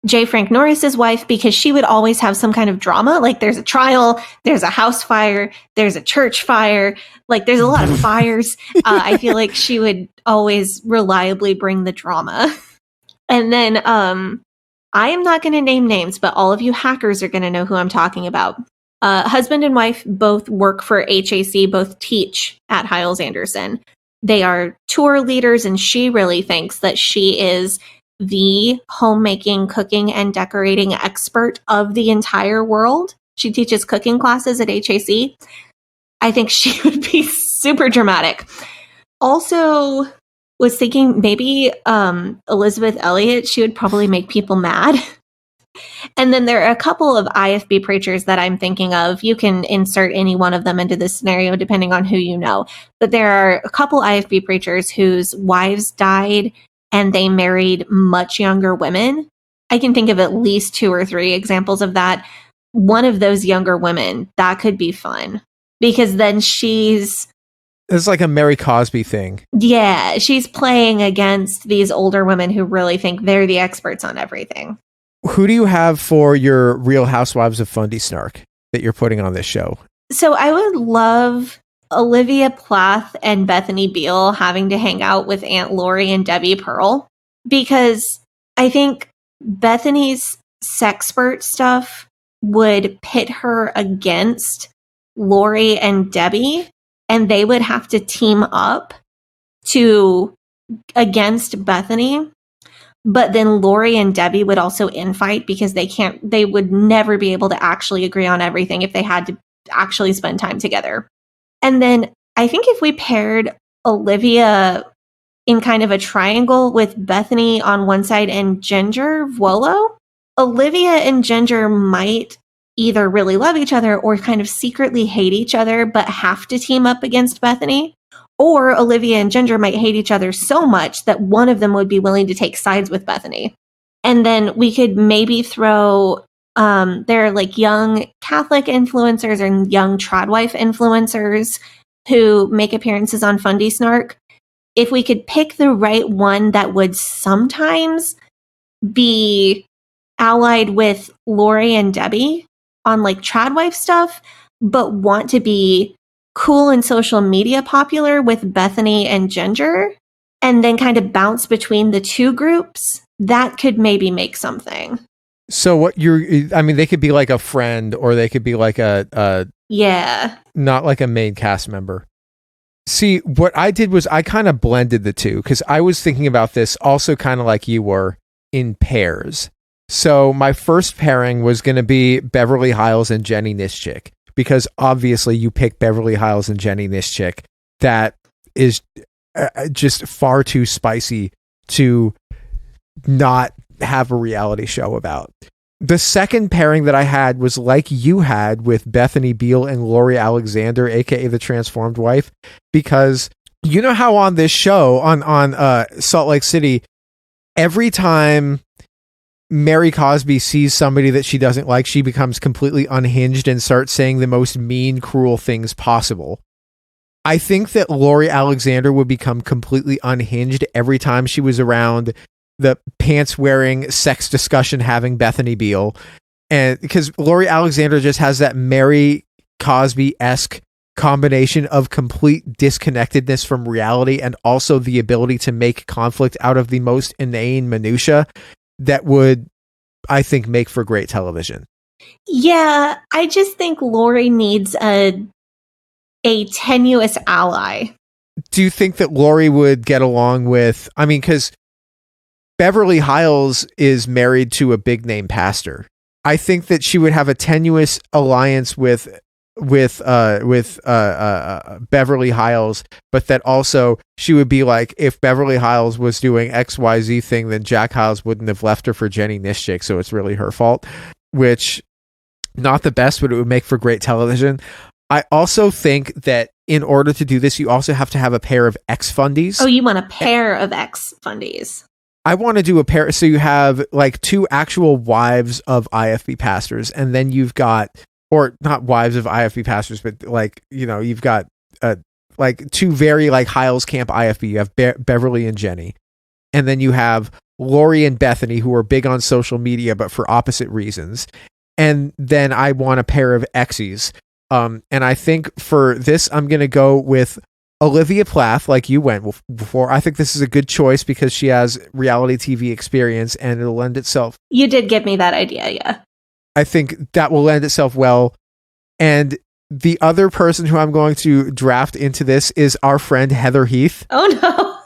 Speaker 1: J. Frank Norris's wife, because she would always have some kind of drama. Like there's a trial, there's a house fire, there's a church fire, like there's a lot of fires. I feel like she would always reliably bring the drama. And then I am not going to name names, but all of you hackers are going to know who I'm talking about. Husband and wife both work for HAC, both teach at Hyles-Anderson. They are tour leaders, and she really thinks that she is the homemaking, cooking, and decorating expert of the entire world. She teaches cooking classes at HAC. I think she would be super dramatic. Also, was thinking maybe Elizabeth Elliot, she would probably make people mad. And then there are a couple of IFB preachers that I'm thinking of. You can insert any one of them into this scenario depending on who you know. But there are a couple IFB preachers whose wives died and they married much younger women. I can think of at least 2 or 3 examples of that. One of those younger women, that could be fun. Because then it's
Speaker 2: like a Mary Cosby thing.
Speaker 1: Yeah, she's playing against these older women who really think they're the experts on everything.
Speaker 2: Who do you have for your Real Housewives of Fundy Snark that you're putting on this show?
Speaker 1: So I would love Olivia Plath and Bethany Beal having to hang out with Aunt Lori and Debbie Pearl, because I think Bethany's sexpert stuff would pit her against Lori and Debbie, and they would have to team up against Bethany. But then Lori and Debbie would also infight because they would never be able to actually agree on everything if they had to actually spend time together. And then I think if we paired Olivia in kind of a triangle with Bethany on one side and Ginger Vuolo, Olivia and Ginger might either really love each other or kind of secretly hate each other, but have to team up against Bethany. Or Olivia and Ginger might hate each other so much that one of them would be willing to take sides with Bethany. And then we could maybe throw, there are like young Catholic influencers and young tradwife influencers who make appearances on Fundy Snark. If we could pick the right one that would sometimes be allied with Lori and Debbie on like tradwife stuff, but want to be cool and social media popular with Bethany and Ginger, and then kind of bounce between the 2 groups, that could maybe make something.
Speaker 2: So they could be like a friend, or they could be like
Speaker 1: yeah,
Speaker 2: not like a main cast member. See, what I did was I kind of blended the 2, because I was thinking about this also kind of like you were, in pairs. So my first pairing was going to be Beverly Hiles and Jenny Nischik, because obviously you pick Beverly Hiles and Jenny Nischik. That is just far too spicy to not have a reality show about. The second pairing that I had was like you had with Bethany Beal and Lori Alexander, aka the Transformed Wife, because you know how on this show on Salt Lake City, every time Mary Cosby sees somebody that she doesn't like, she becomes completely unhinged and starts saying the most mean, cruel things possible. I think that Lori Alexander would become completely unhinged every time she was around the pants wearing, sex discussion having Bethany Beal. And because Lori Alexander just has that Mary Cosby-esque combination of complete disconnectedness from reality and also the ability to make conflict out of the most inane minutia that would, I think, make for great television.
Speaker 1: Yeah, I just think Lori needs a tenuous ally.
Speaker 2: Do you think that Lori would get along with, I mean, because Beverly Hiles is married to a big name pastor. I think that she would have a tenuous alliance with Beverly Hiles, but that also she would be like, if Beverly Hiles was doing XYZ thing, then Jack Hiles wouldn't have left her for Jenny Nischik, so it's really her fault, which not the best, but it would make for great television. I also think that in order to do this, you also have to have a pair of ex-fundies.
Speaker 1: Oh, you want a pair of ex-fundies.
Speaker 2: I want to do a pair. So you have like two actual wives of IFB pastors, and then you've got, or not wives of IFB pastors, but like, you know, you've got like two very like Hiles Camp IFB. You have Beverly and Jenny. And then you have Lori and Bethany, who are big on social media, but for opposite reasons. And then I want a pair of exes. And I think for this, I'm going to go with Olivia Plath, like you went before. I think this is a good choice because she has reality TV experience and it'll lend itself.
Speaker 1: You did give me that idea, yeah.
Speaker 2: I think that will lend itself well. And the other person who I'm going to draft into this is our friend Heather Heath.
Speaker 1: Oh, no.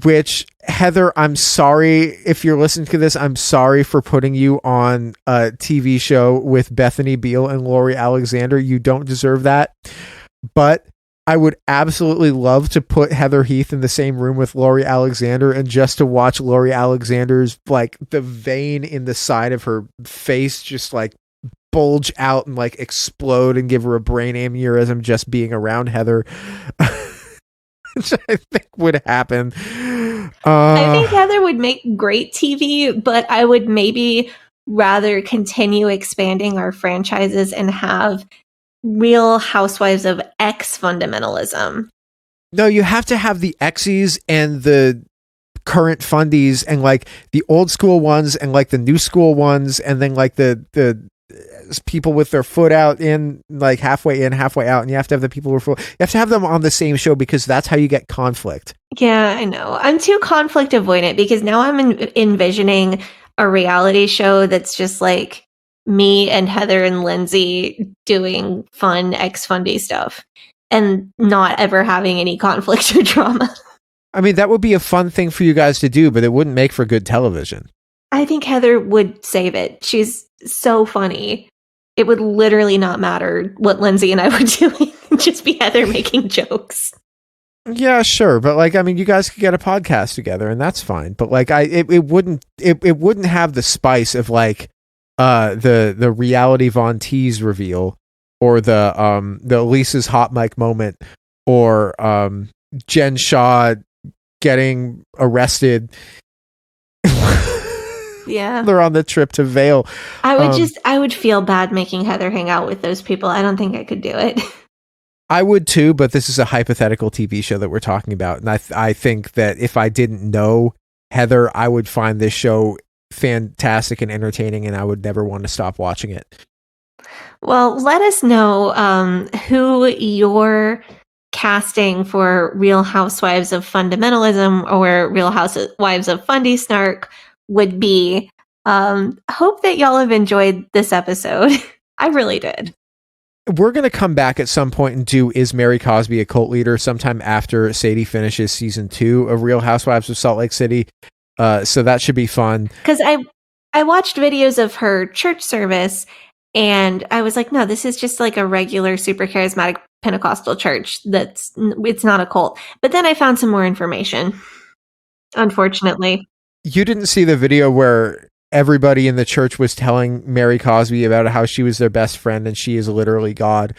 Speaker 2: Which, Heather, I'm sorry if you're listening to this. I'm sorry for putting you on a TV show with Bethany Beal and Lori Alexander. You don't deserve that. But I would absolutely love to put Heather Heath in the same room with Lori Alexander and just to watch Lori Alexander's, like, the vein in the side of her face just, like, bulge out and, like, explode and give her a brain aneurysm just being around Heather. Which I think would happen.
Speaker 1: I think Heather would make great TV, but I would maybe rather continue expanding our franchises and have Real Housewives of Fundamentalism.
Speaker 2: No, you have to have the exes and the current fundies and like the old school ones and like the new school ones and then like the people with their foot out in, like halfway in, halfway out, and you have to have the people who are you have to have them on the same show because that's how you get conflict.
Speaker 1: Yeah, I know. I'm too conflict avoidant because now I'm envisioning a reality show that's just like me and Heather and Lindsay doing fun ex-fundy stuff and not ever having any conflict or drama.
Speaker 2: I mean, that would be a fun thing for you guys to do, but it wouldn't make for good television.
Speaker 1: I think Heather would save it. She's so funny. It would literally not matter what Lindsay and I were doing. Just be Heather making jokes.
Speaker 2: Yeah, sure, but like, I mean, you guys could get a podcast together, and that's fine. But like, it wouldn't have the spice of like the reality Von Teese reveal, or the Lisa's hot mic moment, or Jen Shaw getting arrested.
Speaker 1: Yeah,
Speaker 2: they're on the trip to Vail.
Speaker 1: I would feel bad making Heather hang out with those people. I don't think I could do it.
Speaker 2: I would too, but this is a hypothetical TV show that we're talking about, and I think that if I didn't know Heather, I would find this show fantastic and entertaining, and I would never want to stop watching it.
Speaker 1: Well, let us know who you're casting for Real Housewives of Fundamentalism or Real Housewives of Fundy Snark would be. Hope that y'all have enjoyed this episode. I really did.
Speaker 2: We're going to come back at some point and do Is Mary Cosby a Cult Leader sometime after Sadie finishes season 2 of Real Housewives of Salt Lake City. So that should be fun.
Speaker 1: Because I watched videos of her church service and I was like, no, this is just like a regular super charismatic Pentecostal church. It's not a cult. But then I found some more information, unfortunately.
Speaker 2: You didn't see the video where everybody in the church was telling Mary Cosby about how she was their best friend and she is literally God.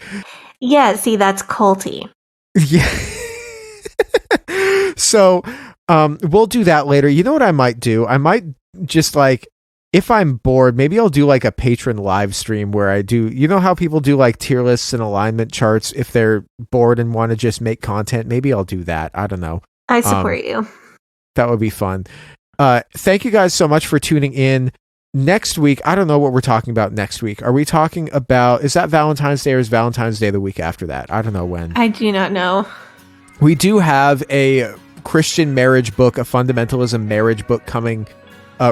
Speaker 1: Yeah, see, that's culty.
Speaker 2: Yeah. So we'll do that later. You know what I might do? I might just like if I'm bored, maybe I'll do like a patron live stream where I do, you know how people do like tier lists and alignment charts if they're bored and want to just make content? Maybe I'll do that. I don't know.
Speaker 1: I support you.
Speaker 2: That would be fun. Thank you guys so much for tuning in. Next week, I don't know what we're talking about next week. Are we talking about, is that Valentine's Day or is Valentine's Day the week after that? I don't know when.
Speaker 1: I do not know.
Speaker 2: We do have a Christian marriage book, a fundamentalism marriage book coming,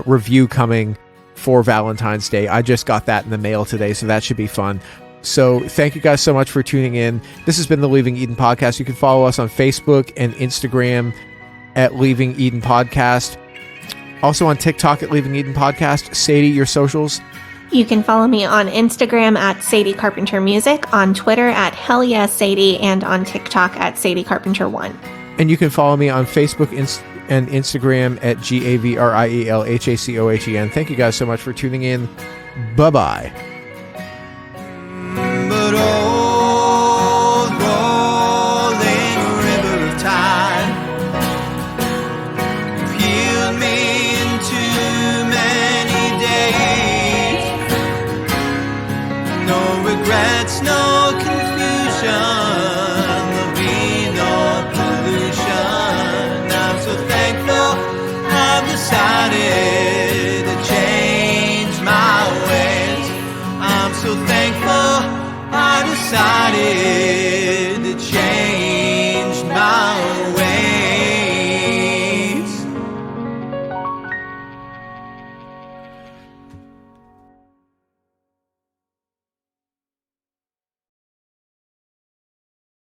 Speaker 2: review coming for Valentine's Day. I just got that in the mail today, so that should be fun. So thank you guys so much for tuning in. This has been the Leaving Eden Podcast. You can follow us on Facebook and Instagram at Leaving Eden Podcast. Also on TikTok at Leaving Eden Podcast. Sadie, your socials?
Speaker 1: You can follow me on Instagram at Sadie Carpenter Music, on Twitter at Hell Yeah Sadie, and on TikTok at Sadie Carpenter 1.
Speaker 2: And you can follow me on Facebook and Instagram at GAVRIELHACOHEN. Thank you guys so much for tuning in. Bye-bye.